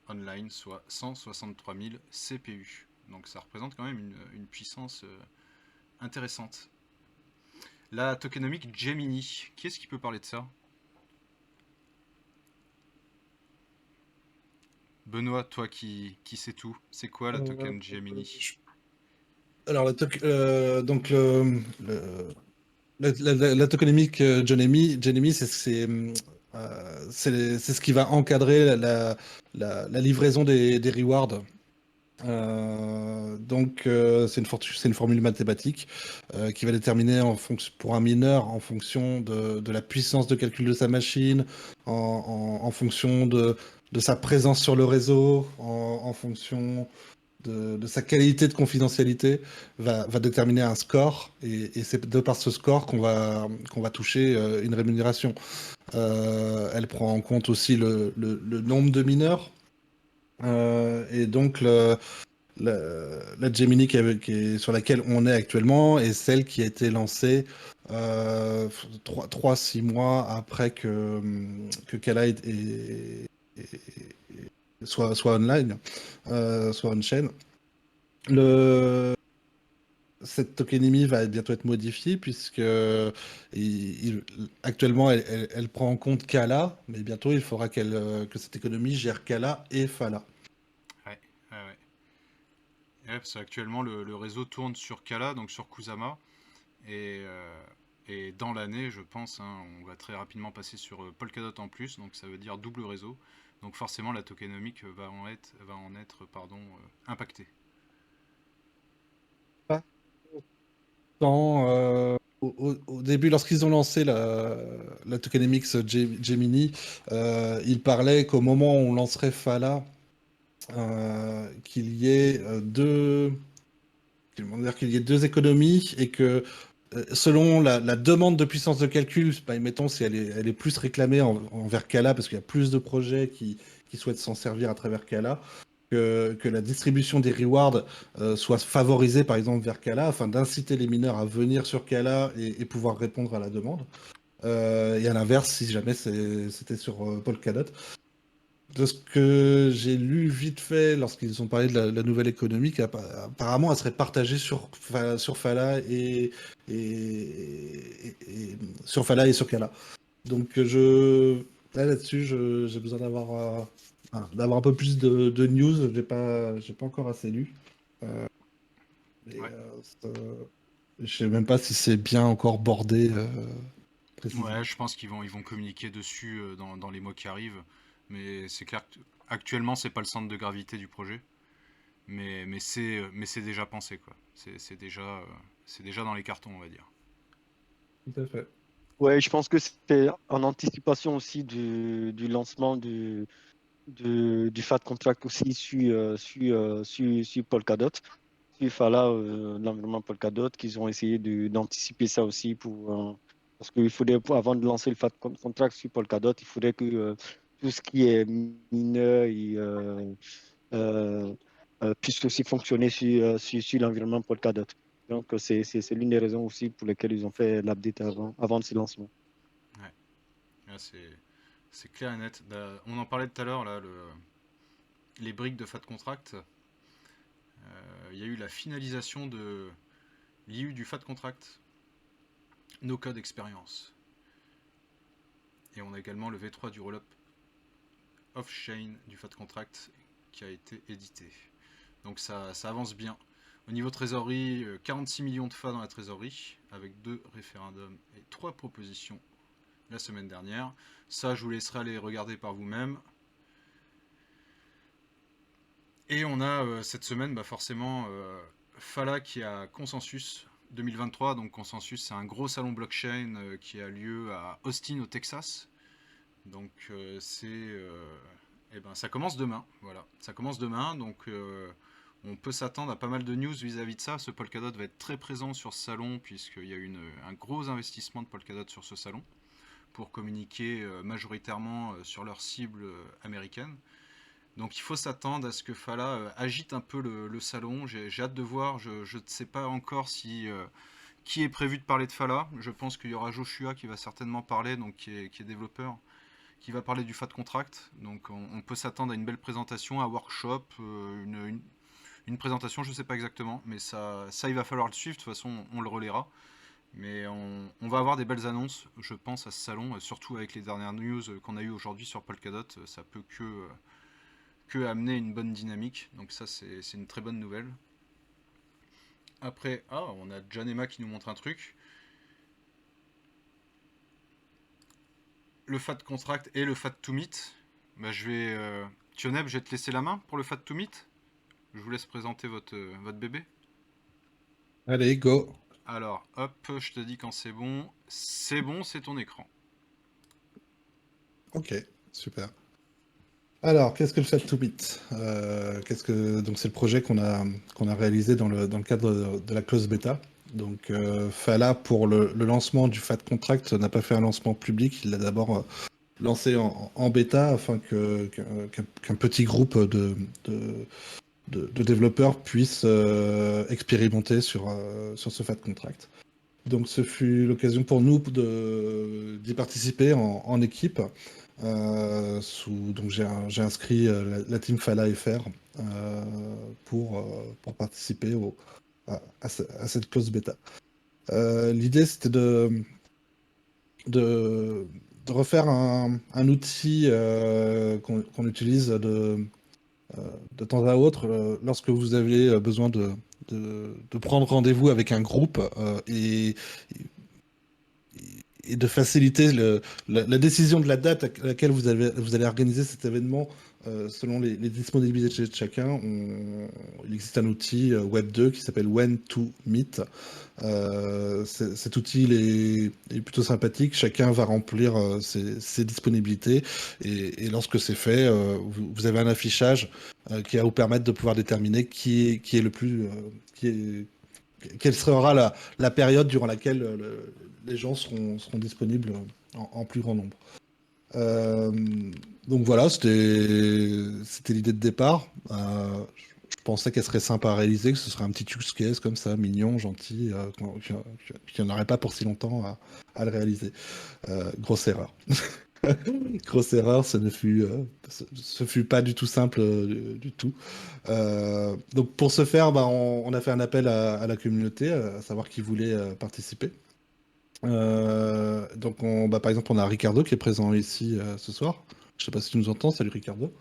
[SPEAKER 2] online, soit 163 000 CPU. Donc ça représente quand même une puissance intéressante. La tokenomique Gemini, qui est-ce qui peut parler de ça? Benoît, toi qui sais tout, c'est quoi la token Gemini?
[SPEAKER 3] Alors, donc, la tokenomique Genemi, C'est ce qui va encadrer la livraison des rewards. C'est une formule mathématique qui va déterminer pour un mineur en fonction de la puissance de calcul de sa machine, en fonction de sa présence sur le réseau, en fonction de sa qualité de confidentialité, va déterminer un score. Et c'est de par ce score qu'on va toucher une rémunération. Elle prend en compte aussi le nombre de mineurs. Et donc, la Gemini sur laquelle on est actuellement est celle qui a été lancée 6 mois après que Kala soit online, soit on-chain. Cette tokenymie va bientôt être modifiée puisque actuellement elle prend en compte Kala, mais bientôt il faudra que cette économie gère Kala et Fala.
[SPEAKER 2] Ouais, ouais, ouais. Ouais, parce qu'actuellement, le réseau tourne sur Kala, donc sur Kusama. Et, euh, et dans l'année, je pense, hein, on va très rapidement passer sur Polkadot en plus, donc ça veut dire double réseau. Donc forcément, la tokenomique va en être pardon, impactée.
[SPEAKER 3] Au début, lorsqu'ils ont lancé la tokenomics Gemini, ils parlaient qu'au moment où on lancerait Fala, qu'il y ait qu'il y ait deux économies et que selon la demande de puissance de calcul, bah, mettons si elle est plus réclamée envers Kala, parce qu'il y a plus de projets qui souhaitent s'en servir à travers Kala, que la distribution des rewards soit favorisée par exemple vers Kala, afin d'inciter les mineurs à venir sur Kala et pouvoir répondre à la demande. Et à l'inverse, si jamais c'était sur Polkadot. De ce que j'ai lu vite fait lorsqu'ils ont parlé de la nouvelle économie, apparemment elle serait partagée sur Fala sur Fala et sur Kala. Donc là-dessus, j'ai besoin d'avoir un peu plus de news. J'ai pas encore assez lu. Et,
[SPEAKER 2] Ouais.
[SPEAKER 3] je sais même pas si c'est bien encore bordé
[SPEAKER 2] Ouais,
[SPEAKER 3] précisément.
[SPEAKER 2] je pense ils vont communiquer dessus dans les mois qui arrivent. Mais c'est clair qu'actuellement, c'est pas le centre de gravité du projet. Mais c'est déjà pensé, quoi. C'est déjà dans les cartons, on va dire.
[SPEAKER 3] Tout à fait.
[SPEAKER 5] Ouais, je pense que c'était en anticipation aussi du lancement du FAT contract aussi sur Polkadot. Sur Fala, l'environnement Polkadot, qu'ils ont essayé d'anticiper ça aussi parce qu'il faudrait, avant de lancer le FAT contract sur Polkadot, il faudrait que tout ce qui est mineur euh, puisse aussi fonctionner sur l'environnement Polkadot. Donc, c'est l'une des raisons aussi pour lesquelles ils ont fait l'update avant ce lancement.
[SPEAKER 2] Ouais. Là, c'est clair et net. On en parlait tout à l'heure, là, les briques de Fat Contract. Il y a eu la finalisation de l'IU du Fat Contract, No Code Experience. Et on a également le V3 du Rollup Off-Chain du Fat Contract qui a été édité. Donc ça avance bien. Au niveau trésorerie, 46 millions de FA dans la trésorerie, avec 2 référendums et 3 propositions la semaine dernière. Ça, je vous laisserai aller regarder par vous-même. Et on a cette semaine, forcément, Fala qui a Consensus 2023. Donc Consensus, c'est un gros salon blockchain qui a lieu à Austin, au Texas. Donc ça commence demain. Voilà, ça commence demain. Donc on peut s'attendre à pas mal de news vis-à-vis de ça. Ce Polkadot va être très présent sur ce salon puisqu'il y a eu un gros investissement de Polkadot sur ce salon pour communiquer majoritairement sur leur cible américaine. Donc il faut s'attendre à ce que Fala agite un peu le salon. J'ai hâte de voir. Je ne sais pas encore qui est prévu de parler de Fala. Je pense qu'il y aura Joshua qui va certainement parler, donc qui est développeur, qui va parler du Fat Contract. Donc on peut s'attendre à une belle présentation, un workshop, une présentation, je ne sais pas exactement, mais ça il va falloir le suivre. De toute façon, on le relaiera. Mais on va avoir des belles annonces, je pense, à ce salon, surtout avec les dernières news qu'on a eues aujourd'hui sur Polkadot. Ça peut que amener une bonne dynamique. Donc ça, c'est une très bonne nouvelle. Après, on a Janema qui nous montre un truc. le FAT contract et le FAT to meet. Bah, Tioneb, je vais te laisser la main pour le FAT to meet. Je vous laisse présenter votre bébé.
[SPEAKER 3] Allez, go.
[SPEAKER 2] Alors, hop, je te dis quand c'est bon. C'est bon, c'est ton écran.
[SPEAKER 3] Ok, super. Alors, qu'est-ce que le Fat to Beat? Donc, c'est le projet qu'on a réalisé dans le cadre de la close bêta. Donc, Fala, pour le lancement du Fat Contract, n'a pas fait un lancement public. Il l'a d'abord lancé en bêta afin qu'un petit groupe de développeurs puisse expérimenter sur ce Fat Contract. Donc, ce fut l'occasion pour nous d'y participer en équipe. Donc j'ai inscrit la team Fala FR pour participer à cette close bêta. L'idée c'était de refaire un outil qu'on utilise de temps à autre lorsque vous avez besoin de prendre rendez-vous avec un groupe et de faciliter la décision de la date à laquelle vous allez organiser cet événement selon les disponibilités de chacun. Il existe un outil Web 2 qui s'appelle When2Meet. Cet outil est plutôt sympathique. Chacun va remplir ses disponibilités et lorsque c'est fait, vous avez un affichage qui va vous permettre de pouvoir déterminer qui est le plus quelle sera la période durant laquelle les gens seront disponibles en plus grand nombre. Euh, donc voilà, c'était l'idée de départ. Je pensais qu'elle serait sympa à réaliser, que ce serait un petit use case comme ça, mignon, gentil, qu'il n'y en aurait pas pour si longtemps à le réaliser. Grosse erreur. Grosse erreur, ce fut pas du tout simple du tout. Donc pour ce faire, on a fait un appel à la communauté, à savoir qui voulait participer. Par exemple, on a Ricardo qui est présent ici ce soir. Je sais pas si tu nous entends. Salut Ricardo.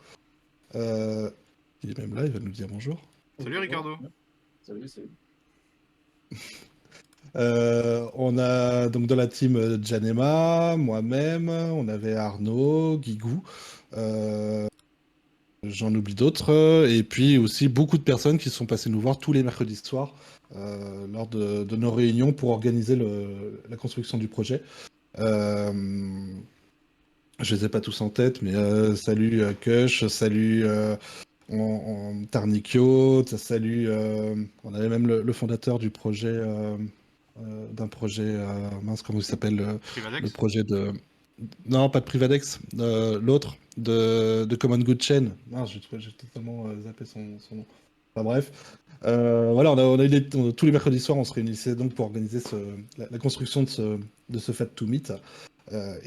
[SPEAKER 3] Il est même là, il va nous dire bonjour.
[SPEAKER 2] Salut Ricardo.
[SPEAKER 1] Salut, salut.
[SPEAKER 3] On a donc dans la team Janema, moi-même, on avait Arnaud, Guigou, j'en oublie d'autres, et puis aussi beaucoup de personnes qui sont passées nous voir tous les mercredis soirs lors de nos réunions pour organiser la construction du projet. Je les ai pas tous en tête, mais salut Kush, salut Tarnikio, salut. On avait même le fondateur du projet, d'un projet, mince, comment il s'appelle le
[SPEAKER 2] Privadex.
[SPEAKER 3] projet de. Non, pas de Privadex, l'autre, de Common Good Chain. Mince, j'ai totalement zappé son nom. Enfin bref. Voilà, on a eu tous les mercredis soirs, on se réunissait donc pour organiser la construction de ce Fat to Meet. Ouais,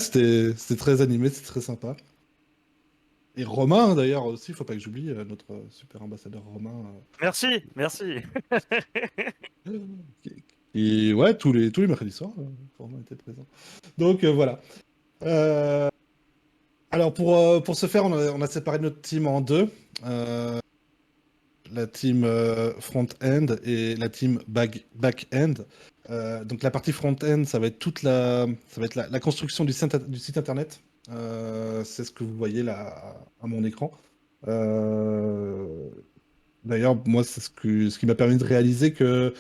[SPEAKER 3] c'était très animé, c'était très sympa. Et Romain, d'ailleurs, aussi, il faut pas que j'oublie, notre super ambassadeur Romain.
[SPEAKER 4] Merci, merci.
[SPEAKER 3] Et ouais, tous les mercredis soirs, Romain était présent. Donc voilà. Alors pour ce faire, on a séparé notre team en deux. La team front-end et la team back-end. Donc la partie front-end, ça va être la construction du site internet. C'est ce que vous voyez là à mon écran. D'ailleurs, moi, c'est ce qui m'a permis de réaliser que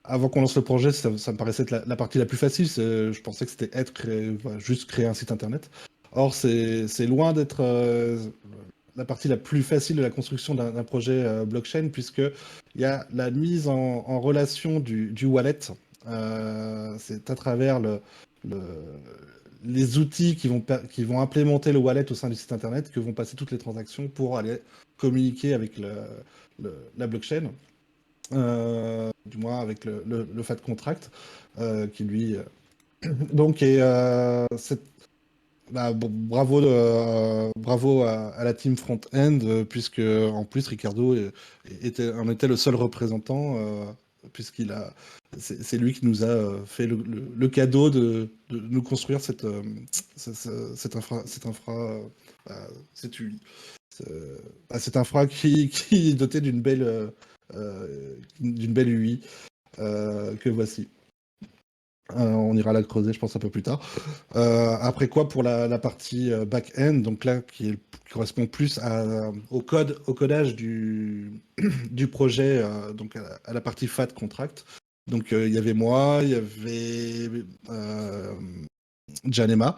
[SPEAKER 3] avant qu'on lance le projet, ça me paraissait être la partie la plus facile. Je pensais que c'était juste créer un site internet. Or, c'est loin d'être la partie la plus facile de la construction d'un projet blockchain, puisqu'il y a la mise en relation du wallet. C'est à travers les outils qui vont implémenter le wallet au sein du site internet que vont passer toutes les transactions pour aller communiquer avec la blockchain. Du moins avec le Fat Contract, qui lui donc bravo à la team front-end, puisque en plus Ricardo en était le seul représentant, c'est lui qui nous a fait le cadeau de nous construire cette infra, cette UI. Cette infra qui est dotée d'une belle UI que voici. On ira la creuser, je pense, un peu plus tard. Après quoi, pour la partie back-end, donc là, qui correspond plus au codage du projet, donc à la partie FAT contract. Donc il y avait moi, il y avait Janema.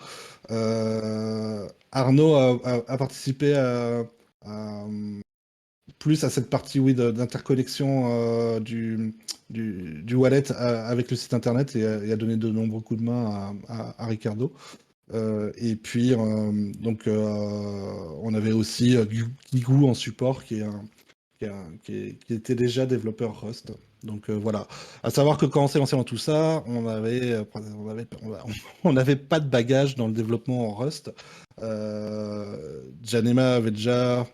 [SPEAKER 3] Arnaud a participé plus à cette partie, oui, d'interconnexion du wallet avec le site internet et a donné de nombreux coups de main à Ricardo. Et puis, donc, on avait aussi Guigou en support qui était déjà développeur Rust. Donc voilà. À savoir que quand on s'est lancé dans tout ça, on avait pas de bagage dans le développement en Rust. Janema avait déjà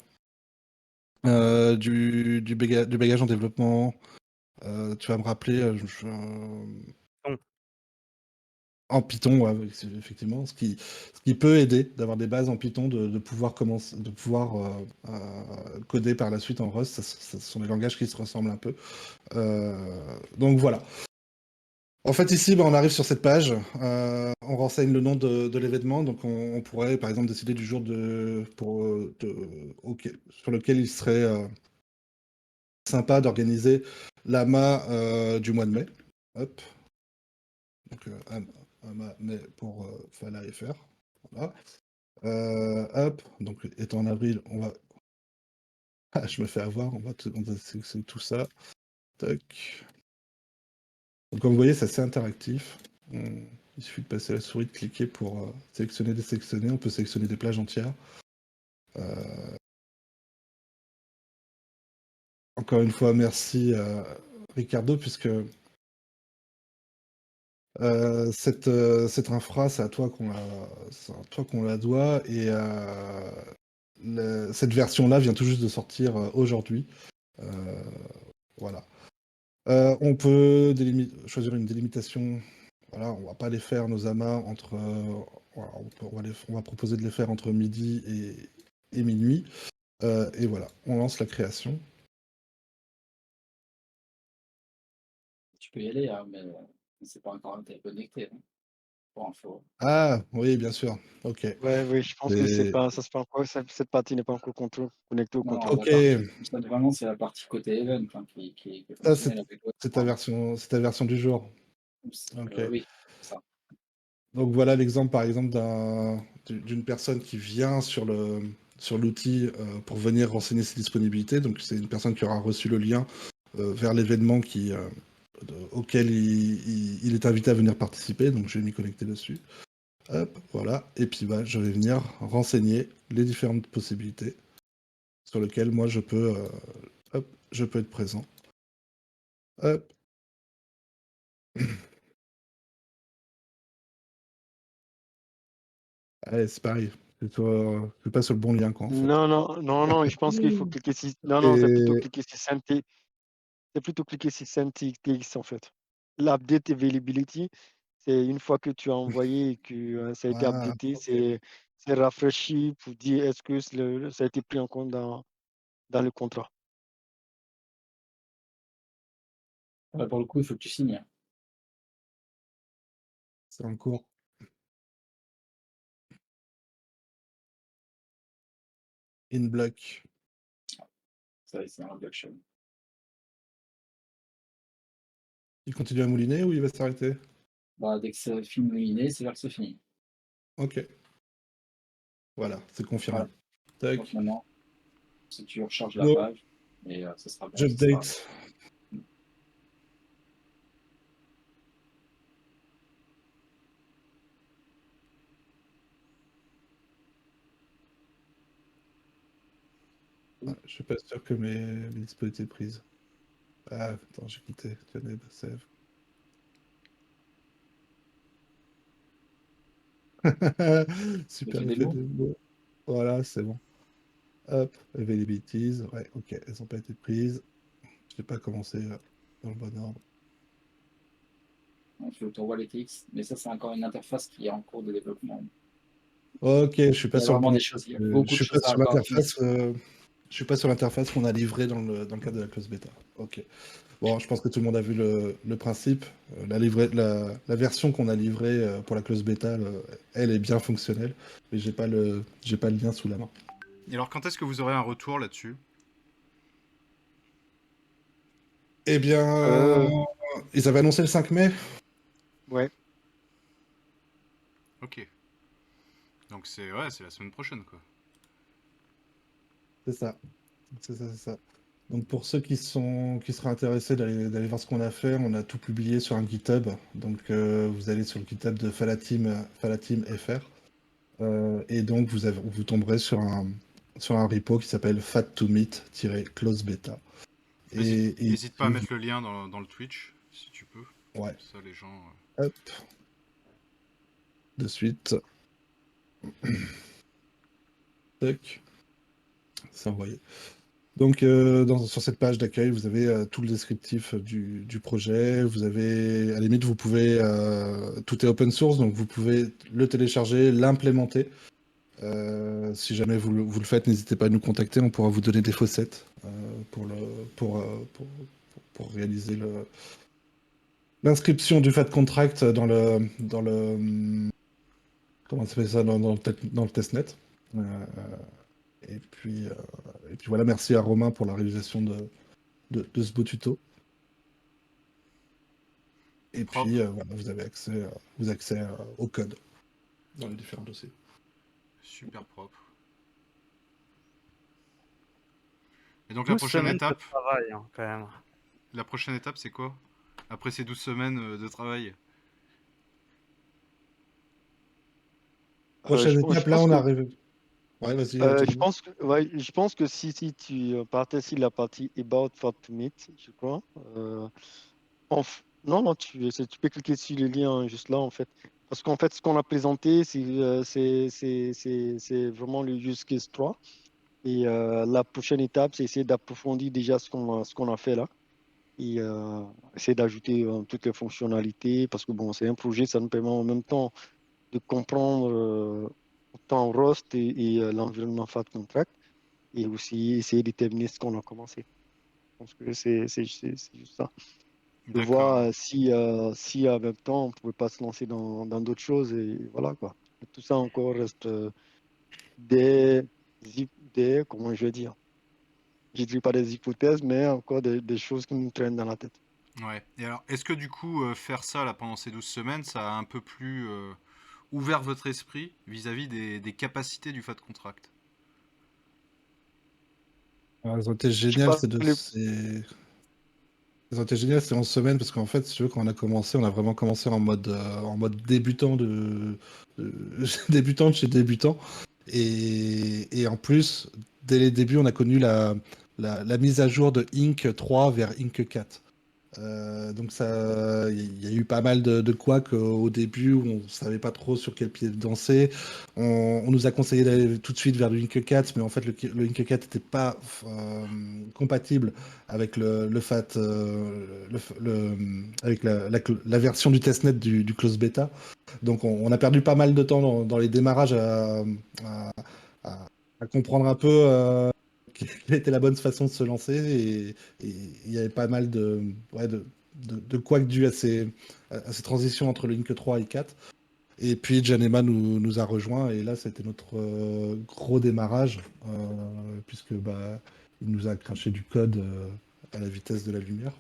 [SPEAKER 3] du bagage en développement. Tu vas me rappeler, en Python, ouais, oui, effectivement, ce qui peut aider d'avoir des bases en Python, de pouvoir commencer, de pouvoir coder par la suite en Rust. Ce sont des langages qui se ressemblent un peu. Donc voilà. En fait, ici, on arrive sur cette page, on renseigne le nom de l'événement, donc on pourrait, par exemple, décider du jour sur lequel il serait sympa d'organiser l'AMA du mois de mai. Hop. Donc, AMA pour Fala FR. Voilà. Hop. Donc, étant en avril, on va. Ah, je me fais avoir, on va sélectionner tout ça. Tac. Donc, comme vous voyez, c'est assez interactif. Il suffit de passer la souris, de cliquer pour sélectionner, désélectionner. On peut sélectionner des plages entières. Encore une fois, merci Ricardo, puisque cette infra, c'est à toi qu'on la doit. Et cette version-là vient tout juste de sortir aujourd'hui. Voilà. On peut choisir une délimitation. Voilà, on va pas les faire nos amas entre. Voilà, on va proposer de les faire entre midi et minuit. Et voilà, on lance la création.
[SPEAKER 6] Tu peux y aller, hein, mais c'est pas encore été connecté, hein, pour info.
[SPEAKER 3] Ah, oui, bien sûr. Ok.
[SPEAKER 5] Ouais, oui, je pense que ça se fait encore, cette partie n'est pas encore connectée au
[SPEAKER 6] Non,
[SPEAKER 5] contrôle.
[SPEAKER 3] Ok.
[SPEAKER 6] ça, vraiment, c'est la partie côté event, hein, qui est
[SPEAKER 3] Ça,
[SPEAKER 6] fonctionnelle avec l'autre.
[SPEAKER 3] c'est ta version du jour. Ok.
[SPEAKER 6] Oui, c'est ça.
[SPEAKER 3] Donc voilà l'exemple, par exemple, d'une personne qui vient sur l'outil pour venir renseigner ses disponibilités. Donc c'est une personne qui aura reçu le lien vers l'événement auquel il est invité à venir participer. Donc je vais m'y connecter dessus. Hop, voilà. Et puis bah, je vais venir renseigner les différentes possibilités sur lesquelles moi je peux être présent. Hop. Allez, c'est pareil. C'est pas sur le bon lien, quoi, en fait.
[SPEAKER 5] Non, je pense qu'il faut cliquer sur. Non,
[SPEAKER 3] Et...
[SPEAKER 5] c'est plutôt cliquer sur Synthetics. C'est plutôt cliquer sur Synthetics, en fait. L'update availability, c'est une fois que tu as envoyé et que ça a été
[SPEAKER 3] Ah,
[SPEAKER 5] updaté,
[SPEAKER 3] ok.
[SPEAKER 5] c'est rafraîchi pour dire est-ce que ça a été pris en compte dans le contrat.
[SPEAKER 6] Pour le coup, il faut que tu signes.
[SPEAKER 3] C'est en cours. In block.
[SPEAKER 6] Ça, c'est un blockchain.
[SPEAKER 3] Il continue à mouliner ou il va s'arrêter?
[SPEAKER 6] Bah, dès que c'est fini de mouliner, c'est là que c'est fini.
[SPEAKER 3] Ok. Voilà, c'est confirmé.
[SPEAKER 6] Voilà.
[SPEAKER 3] Tac.
[SPEAKER 6] Donc maintenant, si tu recharges la
[SPEAKER 3] Go.
[SPEAKER 6] page, et ça sera bon.
[SPEAKER 3] J'update. Ah, je suis pas sûr que mes dispos étaient prises. Ah, attends, j'ai quitté. Tenez, save. Super
[SPEAKER 6] L'effet
[SPEAKER 3] effet
[SPEAKER 6] démo.
[SPEAKER 3] de mots. Voilà, c'est bon. Hop, availabilities. Ouais, ok, elles n'ont pas été prises. Je n'ai pas commencé dans le bon ordre.
[SPEAKER 6] Donc, tu t'envoies les TX, mais ça, c'est encore une interface qui est en cours de développement.
[SPEAKER 3] Ok, je suis
[SPEAKER 6] Il
[SPEAKER 3] pas
[SPEAKER 6] y a
[SPEAKER 3] sur le
[SPEAKER 6] vraiment
[SPEAKER 3] bon.
[SPEAKER 6] des choses, il y a
[SPEAKER 3] Je
[SPEAKER 6] beaucoup de
[SPEAKER 3] suis pas
[SPEAKER 6] choses à
[SPEAKER 3] sur
[SPEAKER 6] encore
[SPEAKER 3] l'interface.
[SPEAKER 6] optimiser.
[SPEAKER 3] Je suis pas sur l'interface qu'on a livrée dans le cadre de la clause bêta. Ok. Bon, je pense que tout le monde a vu le principe. La version qu'on a livrée pour la clause bêta, elle est bien fonctionnelle, mais j'ai pas le lien sous la main.
[SPEAKER 2] Et alors, quand est-ce que vous aurez un retour là-dessus?
[SPEAKER 3] Eh bien,
[SPEAKER 5] Euh,
[SPEAKER 3] ils avaient annoncé le 5 mai.
[SPEAKER 5] ouais.
[SPEAKER 2] Ok. Donc c'est la semaine prochaine, quoi.
[SPEAKER 3] C'est ça. C'est ça. Donc pour ceux qui seraient intéressés d'aller voir ce qu'on a fait, on a tout publié sur un GitHub. Donc vous allez sur le GitHub de Falateam FR. Et donc vous tomberez sur un repo qui s'appelle fat2meet-close beta. Et
[SPEAKER 2] Hésite pas à mettre le lien dans le Twitch, si tu peux.
[SPEAKER 3] ouais,
[SPEAKER 2] Ça, les gens...
[SPEAKER 3] hop, de suite. Tac, c'est envoyé. Donc, sur cette page d'accueil, vous avez tout le descriptif du projet. Vous avez, à la limite, vous pouvez, tout est open source, donc vous pouvez le télécharger, l'implémenter. Si jamais vous le faites, n'hésitez pas à nous contacter. On pourra vous donner des faucets pour, pour réaliser l'inscription du FAT contract comment ça s'appelle ça, dans le testnet. Euh, et puis voilà, merci à Romain pour la réalisation de ce beau tuto. Et
[SPEAKER 2] Propre.
[SPEAKER 3] puis voilà, vous avez accès au code dans les différents dossiers.
[SPEAKER 2] Super propre. Et donc la
[SPEAKER 4] 12
[SPEAKER 2] prochaine
[SPEAKER 4] semaines de
[SPEAKER 2] étape,
[SPEAKER 4] travail, hein, quand même.
[SPEAKER 2] c'est quoi? Après ces 12 semaines de travail?
[SPEAKER 3] Prochaine
[SPEAKER 5] Je
[SPEAKER 3] étape, là,
[SPEAKER 5] pense
[SPEAKER 3] on
[SPEAKER 5] que
[SPEAKER 3] arrive. Ouais, vas-y, Johnny.
[SPEAKER 5] je pense que si tu partais sur la partie About for to Meet, je crois. Non, non, tu peux cliquer sur le lien juste là, en fait. Parce qu'en fait, ce qu'on a présenté, c'est vraiment le use case 3. Et la prochaine étape, c'est essayer d'approfondir déjà ce qu'on a fait là. Et essayer d'ajouter toutes les fonctionnalités. Parce que bon, c'est un projet, ça nous permet en même temps de comprendre autant Rust et l'environnement FAT Contract. Et aussi essayer de terminer ce qu'on a commencé. Je pense que c'est juste ça. De voir
[SPEAKER 2] D'accord.
[SPEAKER 5] si en même temps on ne pouvait pas se lancer dans d'autres choses et voilà quoi. Et tout ça encore reste des, comment je vais dire, je ne dis pas des hypothèses, mais encore des choses qui nous traînent dans la tête.
[SPEAKER 2] Ouais. Et alors, est-ce que du coup, faire ça là pendant ces 12 semaines, ça a un peu plus ouvert votre esprit vis-à-vis des capacités du FAT Contract?
[SPEAKER 3] Alors, ils ont été
[SPEAKER 5] Je
[SPEAKER 3] géniales,
[SPEAKER 5] parle
[SPEAKER 3] ils ont été géniales ces 11 semaines parce qu'en fait, si tu veux, quand on a commencé, on a vraiment commencé en mode débutant débutant de chez débutant. Et en plus, dès les débuts, on a connu la mise à jour de Inc 3 vers Inc 4. Donc ça, il y a eu pas mal de couacs au début où on savait pas trop sur quel pied danser. On nous a conseillé d'aller tout de suite vers le Link 4, mais en fait le Link 4 n'était pas compatible avec le FAT, avec la version du testnet du close beta. Donc on a perdu pas mal de temps dans les démarrages à- à comprendre un peu quelle était la bonne façon de se lancer et il y avait pas mal de couacs dus à ces transitions entre le Link 3 et 4. Et puis Janema nous a rejoint et là c'était notre gros démarrage puisque bah, il nous a craché du code à la vitesse de la lumière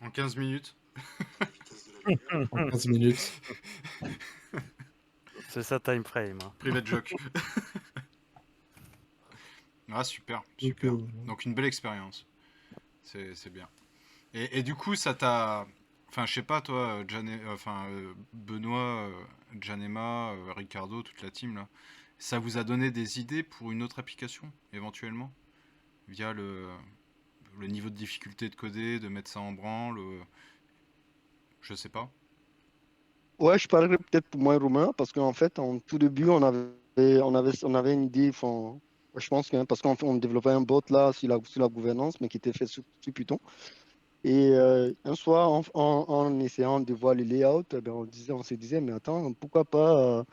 [SPEAKER 2] En 15 minutes?
[SPEAKER 3] en 15 minutes.
[SPEAKER 4] C'est ça time frame, hein.
[SPEAKER 2] Private joke. Ah, super,
[SPEAKER 3] Donc,
[SPEAKER 2] super. Donc une belle expérience. C'est bien. Et du coup, ça t'a... Enfin, je sais pas, toi, Benoît, Janema, Ricardo, toute la team, là. Ça vous a donné des idées pour une autre application, éventuellement? Via le niveau de difficulté de coder, de mettre ça en branle, je sais pas.
[SPEAKER 5] Ouais, je parlerai peut-être pour moi, Romain, parce qu'en fait, en tout début, on avait une idée, enfin, je pense que, parce qu'on développait un bot là sur la gouvernance, mais qui était fait sur Python. Et un soir, en essayant de voir le layout, eh ben, on se disait, mais attends, pourquoi pas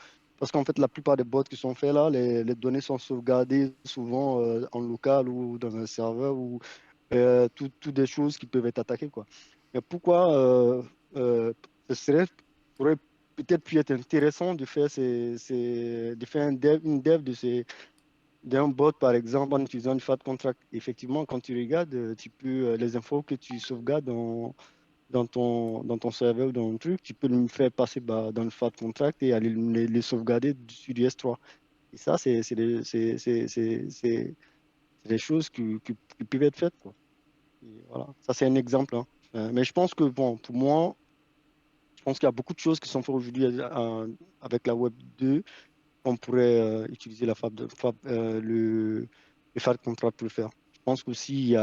[SPEAKER 5] Parce qu'en fait, la plupart des bots qui sont faits là, les données sont sauvegardées souvent en local ou dans un serveur ou toutes des choses qui peuvent être attaquées, quoi. Mais pourquoi ce serait, aurait peut-être pu être intéressant de faire, de faire une dev d'un bot, par exemple, en utilisant du FAT contract. Effectivement, quand tu regardes, tu peux, les infos que tu sauvegardes dans ton serveur ou dans ton truc, tu peux le faire passer dans le FAT contract et aller les sauvegarder sur du S3. Et ça, c'est des choses qui peuvent être faites, quoi. Et voilà, ça c'est un exemple, hein. Mais je pense que, bon, pour moi, je pense qu'il y a beaucoup de choses qui sont faites aujourd'hui avec la Web 2 qu'on pourrait utiliser le FAT contract pour le faire. Je pense qu'aussi,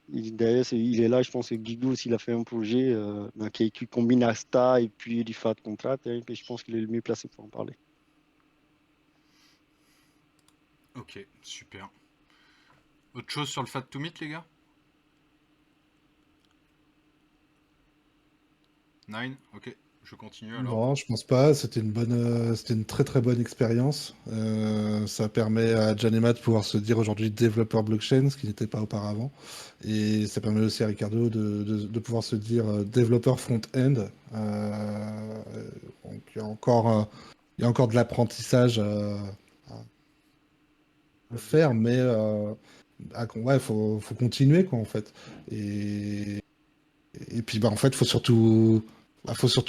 [SPEAKER 5] d'ailleurs, il est là, je pense que Guigo aussi, il a fait un projet qui combine Asta et puis du FAT contract, hein, et je pense qu'il est le mieux placé pour en parler.
[SPEAKER 2] Ok, super. Autre chose sur le Fat to Meet, les gars? Nine, ok, je continue alors.
[SPEAKER 3] Non, je pense pas. C'était une très très bonne expérience. Ça permet à Jan et Matt de pouvoir se dire aujourd'hui développeur blockchain, ce qui n'était pas auparavant. Et ça permet aussi à Ricardo de pouvoir se dire développeur front-end. Donc il y a encore de l'apprentissage à faire, mais ouais, faut continuer quoi en fait. Et, et puis bah en fait, faut surtout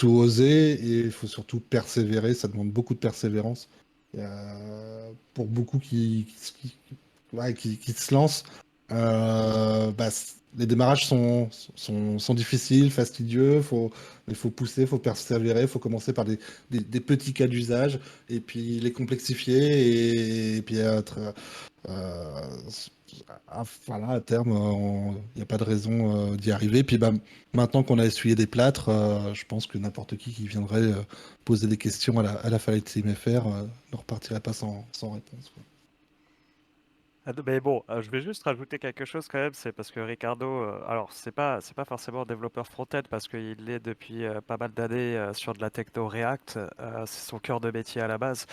[SPEAKER 3] oser et il faut surtout persévérer. Ça demande beaucoup de persévérance. Pour beaucoup qui se lancent, les démarrages sont difficiles, fastidieux. Il faut pousser, il faut persévérer, il faut commencer par des petits cas d'usage et puis les complexifier et puis être euh, voilà, à terme, il n'y a pas de raison d'y arriver. Puis bah, maintenant qu'on a essuyé des plâtres, je pense que n'importe qui viendrait poser des questions à la Flight Team FR ne repartirait pas sans réponse, quoi.
[SPEAKER 4] Mais bon, je vais juste rajouter quelque chose quand même, c'est parce que Ricardo, alors c'est pas forcément développeur front-end parce qu'il est depuis pas mal d'années sur de la techno React, c'est son cœur de métier à la base.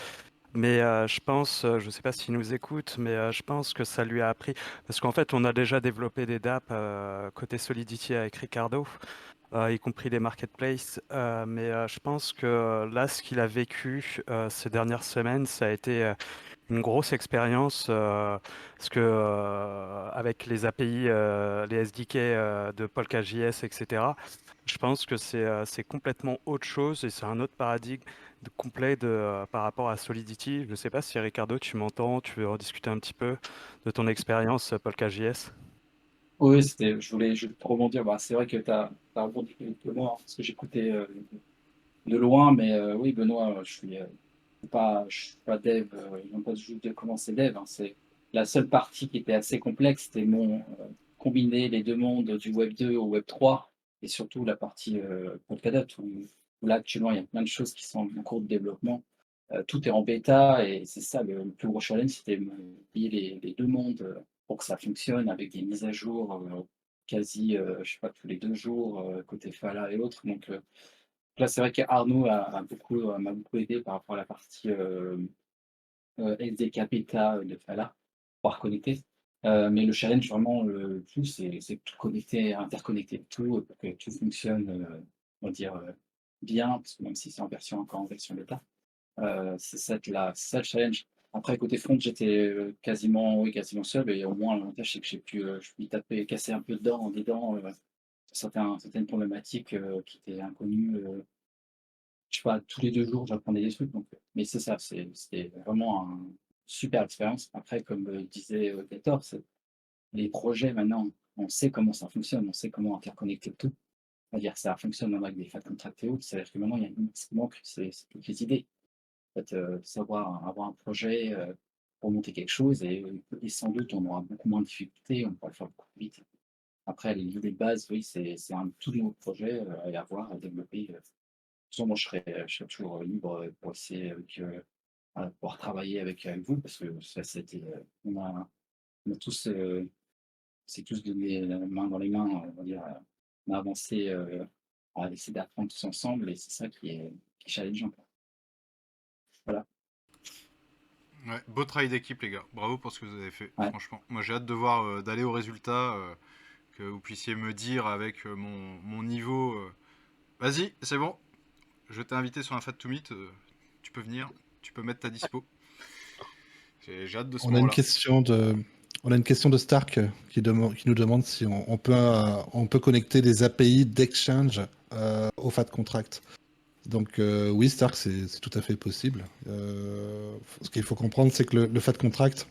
[SPEAKER 4] Mais je pense, je sais pas s'il nous écoute, mais je pense que ça lui a appris, parce qu'en fait on a déjà développé des dApps côté Solidity avec Ricardo, y compris des marketplaces, mais je pense que là ce qu'il a vécu ces dernières semaines, ça a été une grosse expérience parce que avec les API, les SDK de Polka.js, etc., je pense que c'est complètement autre chose et c'est un autre paradigme complet par rapport à Solidity. Je ne sais pas si Ricardo, tu m'entends, tu veux en discuter un petit peu de ton expérience Polka.js.
[SPEAKER 6] Oui, je voulais juste rebondir. Bah, c'est vrai que tu as rebondi quelques mots, hein, parce que j'écoutais de loin, mais oui, Benoît, je suis pas dev, non pas juste de commencer dev, hein, c'est la seule partie qui était assez complexe, c'était combiner les deux mondes du Web 2 au Web 3, et surtout la partie Polkadot, où là actuellement il y a plein de choses qui sont en cours de développement. Tout est en bêta, et c'est ça le plus gros challenge, c'était de lier les deux mondes pour que ça fonctionne avec des mises à jour quasi, je sais pas, tous les 2 jours, côté Fala et autres. Donc là, c'est vrai qu'Arnaud m'a beaucoup aidé par rapport à la partie SDK bêta de Fala, pouvoir connecter. Mais le challenge vraiment le plus, c'est de tout connecter, interconnecter tout pour que tout fonctionne, on va dire, bien, parce que même si c'est encore en version bêta. C'est ça le challenge. Après, côté front, j'étais oui, quasiment seul, et au moins l'avantage, c'est que je peux y taper, casser un peu dedans, certaines problématiques qui étaient inconnues. Je sais pas, tous les 2 jours, j'apprenais des trucs. Donc, mais c'est ça, c'était vraiment une super expérience. Après, comme disait Gator, les projets maintenant, on sait comment ça fonctionne, on sait comment interconnecter le tout. C'est-à-dire que ça fonctionne avec des fat contracts et autres. C'est-à-dire que maintenant, ce qui manque, c'est toutes les idées. En fait, savoir avoir un projet pour monter quelque chose, et sans doute, on aura beaucoup moins de difficultés, on pourra le faire beaucoup plus vite. Après, l'idée de base, oui, c'est un tout nouveau projet à avoir, à développer. De toute façon, moi, je serais toujours libre pour essayer voilà, pouvoir travailler avec vous, parce que ça, c'était, on a tous, c'est tous donné la main dans les mains, on va dire, on a avancé à essayer d'apprendre tous ensemble, et c'est ça qui est challengeant, quoi. Voilà.
[SPEAKER 2] Ouais, beau travail d'équipe, les gars. Bravo pour ce que vous avez fait,
[SPEAKER 6] Ouais.
[SPEAKER 2] franchement. Moi, j'ai hâte de voir, d'aller au résultat, que vous puissiez me dire avec mon niveau. Vas-y, c'est bon. Je t'ai invité sur un Fat to Meet. Tu peux venir. Tu peux mettre ta dispo. J'ai hâte de ce
[SPEAKER 3] On a une
[SPEAKER 2] moment-là.
[SPEAKER 3] question de, on a une question de Stark qui nous demande si on peut connecter des API d'Exchange au FAT contract. Donc oui, Stark, c'est tout à fait possible. Ce qu'il faut comprendre, c'est que le FAT contract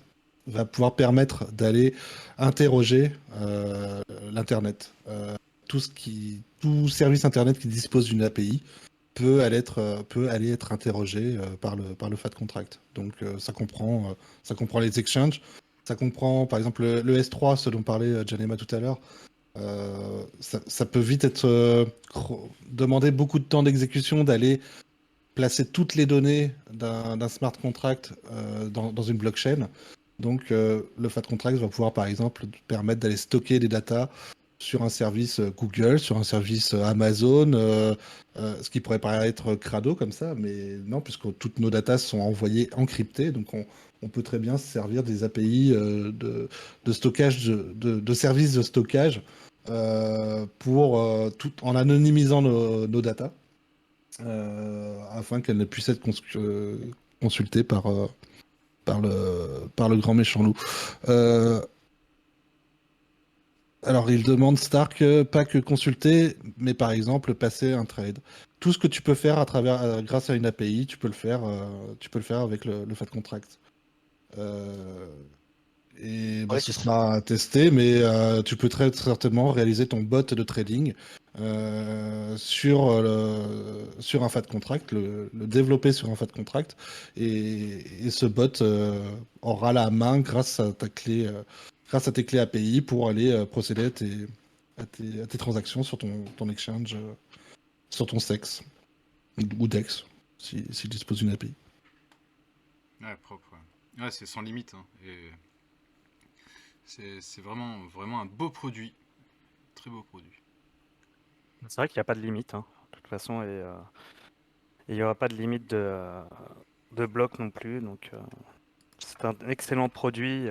[SPEAKER 3] va pouvoir permettre d'aller interroger l'Internet. Tout service Internet qui dispose d'une API peut aller être interrogé par le FAT contract. Donc ça comprend les exchanges, ça comprend par exemple le S3, ce dont parlait Janema tout à l'heure. Ça peut vite être demander beaucoup de temps d'exécution d'aller placer toutes les données d'un smart contract dans une blockchain. Donc le FAT contract va pouvoir par exemple permettre d'aller stocker des datas sur un service Google, sur un service Amazon, ce qui pourrait paraître crado comme ça, mais non, puisque toutes nos datas sont envoyées encryptées, donc on peut très bien se servir des API de stockage, de services de stockage tout en anonymisant nos datas, afin qu'elles ne puissent être consultées par le grand méchant loup. Alors, il demande Stark, pas que consulter, mais par exemple passer un trade. Tout ce que tu peux faire grâce à une API, tu peux le faire avec le FAT contract. Euh, et bah,
[SPEAKER 4] Ouais,
[SPEAKER 3] ce sera à tester, mais tu peux très certainement réaliser ton bot de trading sur un FAT contract, le développer sur un FAT contract, et ce bot aura la main grâce à tes clés API pour aller procéder à tes transactions sur ton exchange, sur ton SEX ou DEX, s'il dispose d'une API.
[SPEAKER 2] Ouais, propre. Ouais, ouais, c'est sans limite, hein. Et c'est vraiment, vraiment un beau produit. Très beau produit.
[SPEAKER 4] c'est vrai qu'il n'y a pas de limite, hein, de toute façon, et il n'y aura pas de limite de blocs non plus. Donc, c'est un excellent produit,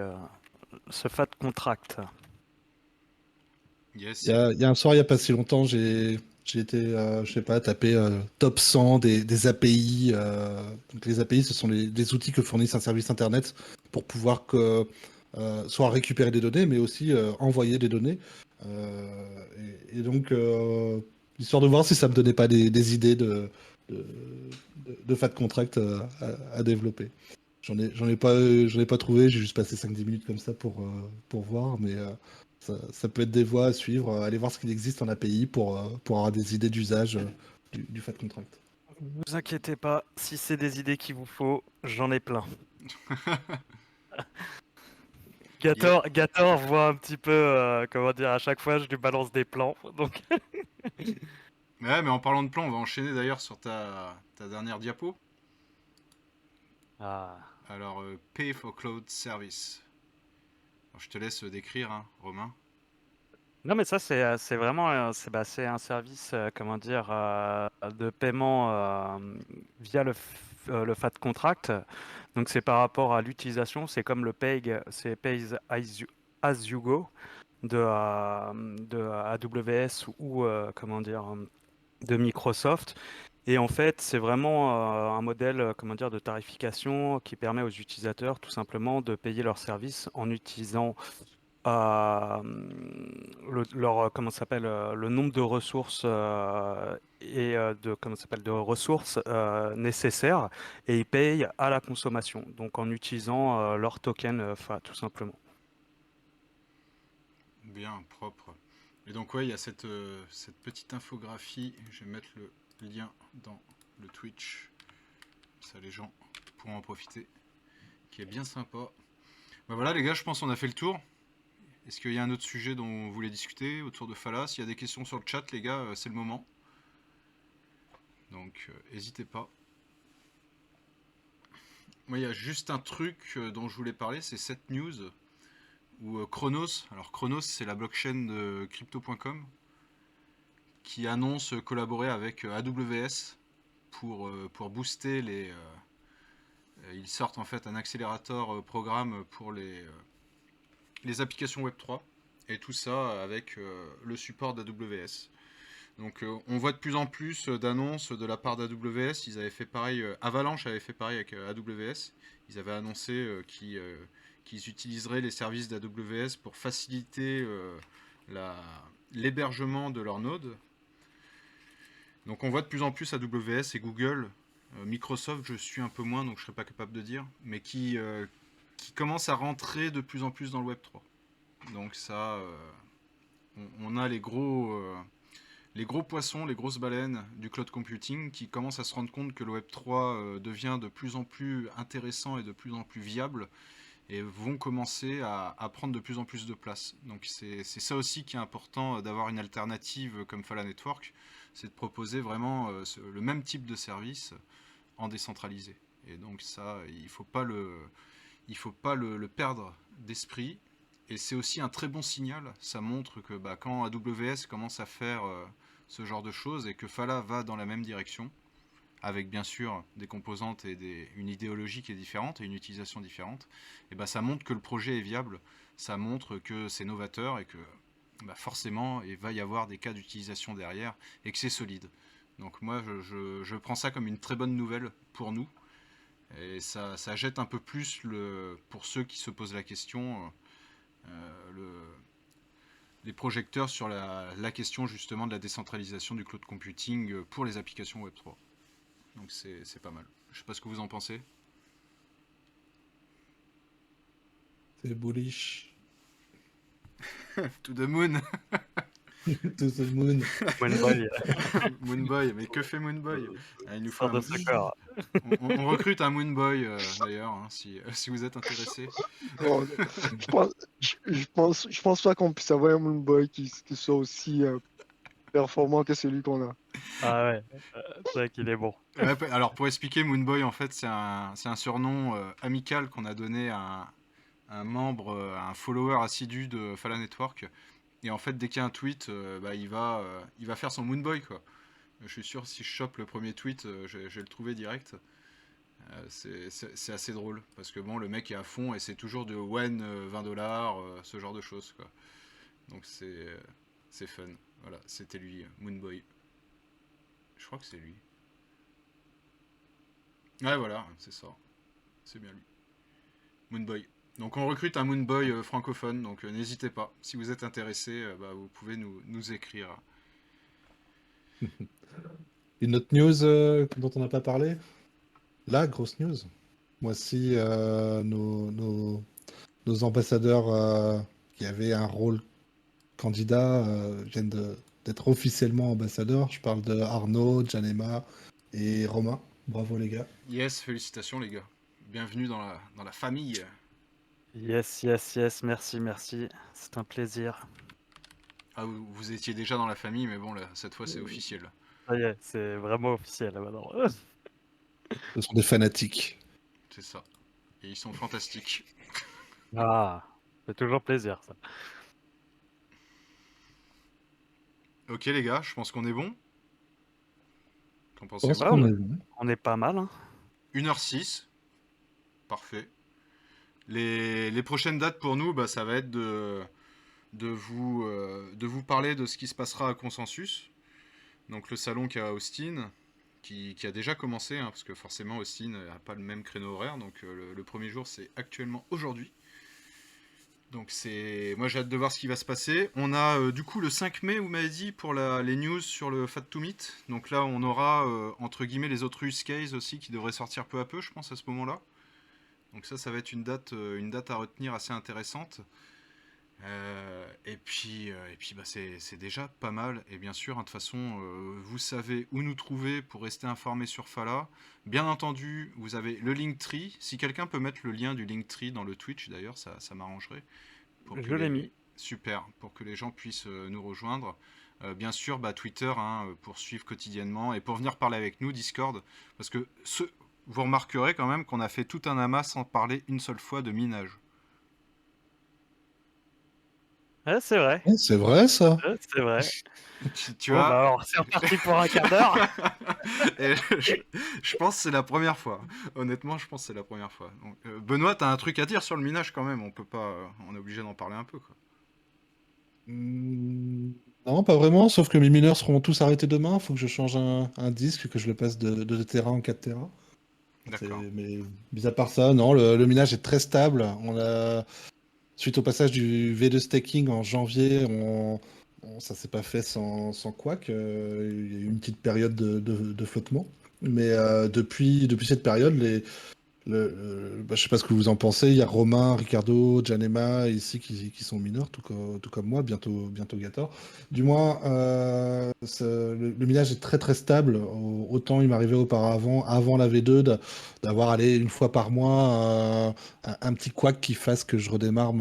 [SPEAKER 4] ce FAT contract.
[SPEAKER 2] Yes.
[SPEAKER 3] Il y a un soir, il n'y a pas si longtemps, j'ai été, je sais pas, taper top 100 des API. Donc les API, ce sont les outils que fournissent un service Internet pour pouvoir soit récupérer des données, mais aussi envoyer des données. Et donc, histoire de voir si ça me donnait pas des idées de, de FAT contract à développer. J'en ai pas trouvé, j'ai juste passé 5-10 minutes comme ça pour voir, mais ça peut être des voies à suivre. Allez voir ce qu'il existe en API pour avoir des idées d'usage du FAT contract.
[SPEAKER 4] Ne vous inquiétez pas, si c'est des idées qu'il vous faut, j'en ai plein. Gator voit un petit peu, comment dire, à chaque fois je lui balance des plans. Donc,
[SPEAKER 2] Ouais, mais en parlant de plan, on va enchaîner d'ailleurs sur ta dernière diapo.
[SPEAKER 4] ah.
[SPEAKER 2] Alors, Pay for Cloud Service. Alors, je te laisse décrire, hein, Romain.
[SPEAKER 4] Non, mais ça, c'est vraiment c'est un service, comment dire, de paiement via le FAT contract. Donc, c'est par rapport à l'utilisation. C'est comme c'est as you go de AWS ou, comment dire, de Microsoft. Et en fait, c'est vraiment un modèle, comment dire, de tarification qui permet aux utilisateurs tout simplement de payer leurs services en utilisant comment ça s'appelle, le nombre de ressources et comment ça s'appelle, de ressources nécessaires, et ils payent à la consommation, donc en utilisant leur token FA tout simplement.
[SPEAKER 2] Bien, propre. Et donc, ouais, il y a cette petite infographie. Je vais mettre le lien dans le Twitch. Ça, les gens pourront en profiter. Qui est bien sympa. Bah voilà, les gars, je pense qu'on a fait le tour. Est-ce qu'il y a un autre sujet dont vous voulez discuter autour de Fala? S'il y a des questions sur le chat, les gars, c'est le moment. Donc, n'hésitez pas. Moi, il y a juste un truc dont je voulais parler, c'est cette news où Chronos, alors Chronos, c'est la blockchain de crypto.com qui annonce collaborer avec AWS pour booster Ils sortent en fait un accélérateur programme pour les applications Web3 et tout ça avec le support d'AWS. Donc on voit de plus en plus d'annonces de la part d'AWS. Ils avaient fait pareil, Avalanche avait fait pareil avec AWS. Ils avaient annoncé qu'ils utiliseraient les services d'AWS pour faciliter l'hébergement de leur node. Donc on voit de plus en plus AWS et Google, Microsoft je suis un peu moins donc je ne serais pas capable de dire, mais qui commencent à rentrer de plus en plus dans le Web3. Donc ça, on a les gros poissons, les grosses baleines du cloud computing qui commencent à se rendre compte que le Web3 devient de plus en plus intéressant et de plus en plus viable et vont commencer à prendre de plus en plus de place. Donc c'est ça aussi qui est important d'avoir une alternative comme Fala Network, c'est de proposer vraiment le même type de service en décentralisé. Et donc ça, il ne faut pas le perdre d'esprit. Et c'est aussi un très bon signal. Ça montre que quand AWS commence à faire ce genre de choses et que Fala va dans la même direction, avec bien sûr des composantes et une idéologie qui est différente et une utilisation différente, et ça montre que le projet est viable, ça montre que c'est novateur et que forcément il va y avoir des cas d'utilisation derrière et que c'est solide. Donc moi je prends ça comme une très bonne nouvelle pour nous et ça jette un peu plus pour ceux qui se posent la question les projecteurs sur la question justement de la décentralisation du cloud computing pour les applications Web3. Donc c'est pas mal. Je sais pas ce que vous en pensez.
[SPEAKER 3] C'est bullish.
[SPEAKER 2] To the moon.
[SPEAKER 3] To the moon.
[SPEAKER 4] Moonboy,
[SPEAKER 2] Moonboy, mais que fait Moonboy? Il nous faut
[SPEAKER 4] sort de ce corps.
[SPEAKER 2] on recrute un Moonboy d'ailleurs, hein, si vous êtes intéressé.
[SPEAKER 5] Bon, je pense pas qu'on puisse avoir un Moonboy qui soit aussi performant que celui qu'on a.
[SPEAKER 4] Ah ouais, c'est vrai qu'il est bon.
[SPEAKER 2] Ouais, alors pour expliquer, Moonboy en fait c'est un surnom amical qu'on a donné à un membre, un follower assidu de Fala Network. Et en fait dès qu'il y a un tweet, il va faire son Moonboy quoi. Je suis sûr si je chope le premier tweet, je vais le trouver direct. C'est assez drôle parce que bon le mec est à fond et c'est toujours de when $20, ce genre de choses quoi. Donc c'est fun. Voilà, c'était lui, Moonboy. Je crois que c'est lui. Ouais voilà, c'est ça. C'est bien lui. Moonboy. Donc on recrute un Moonboy francophone, donc n'hésitez pas. Si vous êtes intéressé, vous pouvez nous écrire.
[SPEAKER 3] Une autre news dont on n'a pas parlé? La grosse news. Voici nos ambassadeurs qui avaient un rôle candidat viennent d'être officiellement ambassadeurs. Je parle de Arnaud, Janema et Romain. Bravo les gars.
[SPEAKER 2] Yes, félicitations les gars. Bienvenue dans la famille.
[SPEAKER 4] Yes, merci. C'est un plaisir.
[SPEAKER 2] Ah, vous étiez déjà dans la famille, mais bon, là, cette fois c'est officiel.
[SPEAKER 4] Ça y est, c'est vraiment officiel là maintenant.
[SPEAKER 3] Ce sont des fanatiques.
[SPEAKER 2] C'est ça. Et ils sont fantastiques.
[SPEAKER 4] Ah, c'est toujours plaisir ça.
[SPEAKER 2] Ok les gars, je pense qu'on est bon. Qu'en
[SPEAKER 3] Je pense
[SPEAKER 2] pensez-vous?
[SPEAKER 3] qu'on est bon.
[SPEAKER 4] On est pas mal, hein.
[SPEAKER 2] 1h06. Parfait. Les prochaines dates pour nous, ça va être de vous parler de ce qui se passera à Consensus. Donc le salon qui est à Austin, qui a déjà commencé, hein, parce que forcément Austin n'a pas le même créneau horaire. Donc le premier jour c'est actuellement aujourd'hui. Donc moi j'ai hâte de voir ce qui va se passer. On a du coup le 5 mai, vous m'avez dit, pour les news sur le Fat to Meet. Donc là on aura entre guillemets les autres use cases aussi qui devraient sortir peu à peu, je pense, à ce moment-là. Donc ça va être une date à retenir assez intéressante. Et puis c'est déjà pas mal. Et bien sûr, hein, de toute façon, vous savez où nous trouver pour rester informé sur Fala. Bien entendu, vous avez le Linktree. Si quelqu'un peut mettre le lien du Linktree dans le Twitch, d'ailleurs, ça m'arrangerait.
[SPEAKER 4] Je l'ai mis.
[SPEAKER 2] Super, pour que les gens puissent nous rejoindre. Bien sûr, Twitter, hein, pour suivre quotidiennement et pour venir parler avec nous, Discord. Parce que vous remarquerez quand même qu'on a fait tout un amas sans parler une seule fois de minage.
[SPEAKER 4] Ouais, c'est vrai.
[SPEAKER 3] Ouais, c'est vrai, ça.
[SPEAKER 4] Ouais, c'est vrai.
[SPEAKER 2] Tu
[SPEAKER 4] Bon,
[SPEAKER 2] vois.
[SPEAKER 4] bah, alors, c'est reparti pour un quart d'heure.
[SPEAKER 2] Et je pense que c'est la première fois. Honnêtement, je pense que c'est la première fois. Donc, Benoît, t'as un truc à dire sur le minage quand même. On peut pas. On est obligé d'en parler un peu, quoi.
[SPEAKER 3] Hmm, non, pas vraiment, sauf que mes mineurs seront tous arrêtés demain. Il faut que je change un disque, que je le passe de 2 Tera en 4 Tera.
[SPEAKER 2] D'accord.
[SPEAKER 3] Mais mis à part ça, non, le minage est très stable. Suite au passage du V2 staking en janvier, ça s'est pas fait sans couac. Il y a eu une petite période de flottement. Mais depuis cette période, je sais pas ce que vous en pensez. Il y a Romain, Ricardo, Janema ici qui sont mineurs, tout comme moi, bientôt Gator. Du moins, le minage est très très stable. Autant il m'arrivait auparavant, avant la V2, d'avoir allé une fois par mois un petit couac qui fasse que je redémarre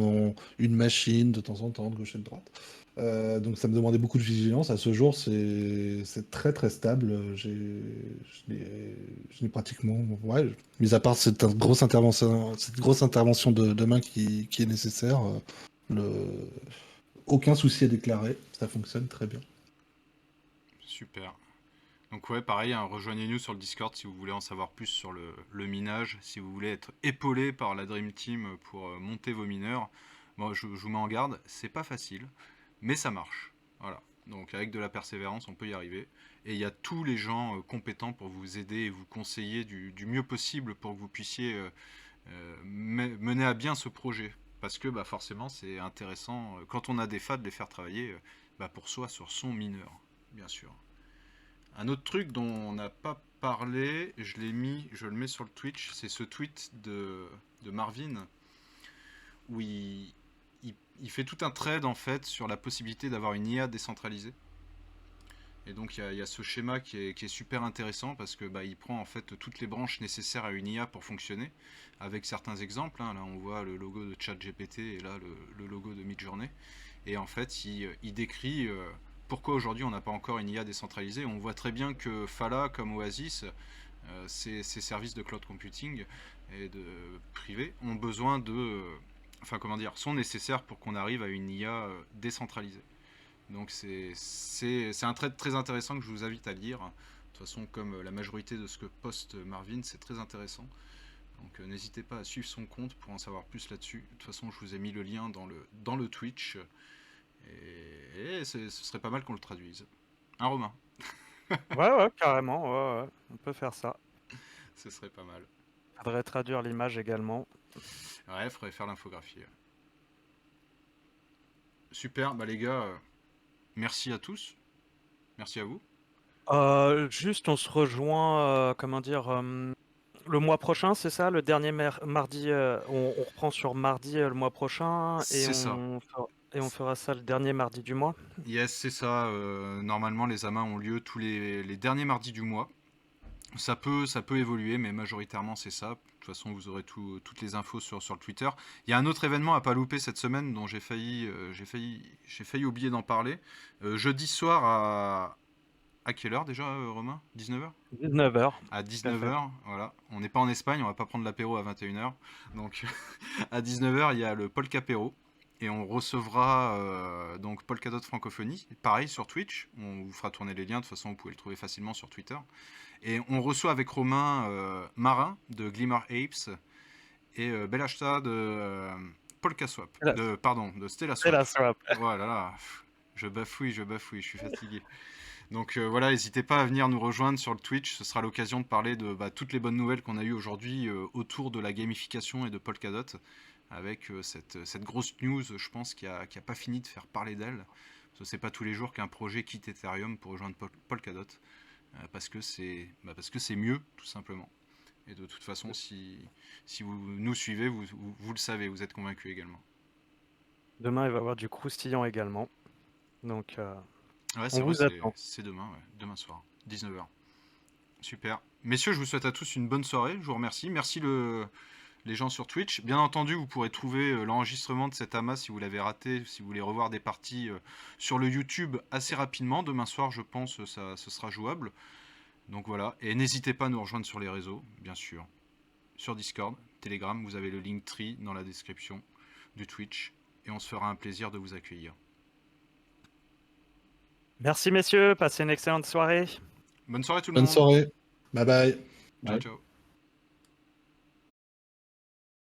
[SPEAKER 3] une machine de temps en temps, de gauche et de droite. Donc ça me demandait beaucoup de vigilance. À ce jour, c'est très très stable. Je n'ai pratiquement, ouais, mis à part cette grosse intervention de main qui est nécessaire, aucun souci à déclarer. Ça fonctionne très bien.
[SPEAKER 2] Super. Donc ouais, pareil, hein, rejoignez-nous sur le Discord si vous voulez en savoir plus sur le minage, si vous voulez être épaulé par la Dream Team pour monter vos mineurs. Bon, je vous mets en garde, c'est pas facile, mais ça marche. Voilà. Donc avec de la persévérance, on peut y arriver. Et il y a tous les gens compétents pour vous aider et vous conseiller du mieux possible pour que vous puissiez mener à bien ce projet. Parce que bah, forcément, c'est intéressant, quand on a des FAD, de les faire travailler bah, pour soi sur son mineur, bien sûr. Un autre truc dont on n'a pas parlé, je le mets sur le Twitch, c'est ce tweet de Marvin où il fait tout un trade en fait sur la possibilité d'avoir une IA décentralisée. Et donc il y a ce schéma qui est super intéressant parce que bah, il prend en fait toutes les branches nécessaires à une IA pour fonctionner, avec certains exemples. Hein. Là on voit le logo de ChatGPT et là le logo de Midjourney. Et en fait il décrit pourquoi aujourd'hui on n'a pas encore une IA décentralisée. On voit très bien que Fala comme Oasis, ces services de cloud computing et de privé ont besoin enfin comment dire, sont nécessaires pour qu'on arrive à une IA décentralisée. Donc c'est un trait très intéressant que je vous invite à lire. De toute façon, comme la majorité de ce que poste Marvin, c'est très intéressant. Donc n'hésitez pas à suivre son compte pour en savoir plus là-dessus. De toute façon, je vous ai mis le lien dans le Twitch. Et ce serait pas mal qu'on le traduise. Un Romain,
[SPEAKER 4] Ouais, ouais, carrément. Ouais, ouais, on peut faire ça.
[SPEAKER 2] ce serait pas mal.
[SPEAKER 4] Faudrait traduire l'image également.
[SPEAKER 2] Ouais, il faudrait faire l'infographie. Super, bah les gars, merci à tous. Merci à vous.
[SPEAKER 4] Juste, on se rejoint, comment dire, le mois prochain, c'est ça? Le dernier mardi, on reprend sur mardi le mois prochain
[SPEAKER 2] C'est ça.
[SPEAKER 4] et on fera ça le dernier mardi du mois.
[SPEAKER 2] Yes, c'est ça. Normalement, les amas ont lieu tous les derniers mardis du mois. Ça peut évoluer, mais majoritairement c'est ça. De toute façon, vous aurez toutes les infos sur le Twitter. Il y a un autre événement à pas louper cette semaine dont j'ai failli oublier d'en parler. Jeudi soir à quelle heure déjà, Romain? 19h?
[SPEAKER 4] 19h.
[SPEAKER 2] À
[SPEAKER 4] Tout à fait.
[SPEAKER 2] 19h, voilà. On n'est pas en Espagne, on va pas prendre l'apéro à 21h. Donc à 19h, il y a le Polkapéro. Et on recevra donc Polkadot Francophonie, pareil sur Twitch. On vous fera tourner les liens, de toute façon vous pouvez le trouver facilement sur Twitter. Et on reçoit avec Romain Marin de Glimmer Apes et Belashta de Polkaswap. De Stella
[SPEAKER 4] C'est
[SPEAKER 2] Swap.
[SPEAKER 4] la swap.
[SPEAKER 2] Voilà, là, je bafouille, je suis fatigué. Donc voilà, n'hésitez pas à venir nous rejoindre sur le Twitch. Ce sera l'occasion de parler de toutes les bonnes nouvelles qu'on a eues aujourd'hui autour de la gamification et de Polkadot. Avec cette grosse news, je pense, qui a pas fini de faire parler d'elle. Ce n'est pas tous les jours qu'un projet quitte Ethereum pour rejoindre Polkadot. Parce que c'est mieux, tout simplement. Et de toute façon, si vous nous suivez, vous le savez, vous êtes convaincus également.
[SPEAKER 4] Demain, il va y avoir du croustillant également. Donc,
[SPEAKER 2] Ouais, c'est
[SPEAKER 4] on
[SPEAKER 2] vrai,
[SPEAKER 4] vous attend.
[SPEAKER 2] c'est demain, ouais, demain soir, 19h. Super. Messieurs, je vous souhaite à tous une bonne soirée. Je vous remercie. Merci les gens sur Twitch. Bien entendu, vous pourrez trouver l'enregistrement de cet amas si vous l'avez raté, si vous voulez revoir des parties sur le YouTube assez rapidement. Demain soir, je pense, ce sera jouable. Donc voilà. Et n'hésitez pas à nous rejoindre sur les réseaux, bien sûr. Sur Discord, Telegram, vous avez le Linktree dans la description du Twitch. et on se fera un plaisir de vous accueillir.
[SPEAKER 4] Merci messieurs, passez une excellente soirée.
[SPEAKER 2] Bonne soirée tout le
[SPEAKER 3] Bonne
[SPEAKER 2] monde.
[SPEAKER 3] soirée. Bye bye.
[SPEAKER 2] Ciao,
[SPEAKER 6] Ouais.
[SPEAKER 2] ciao.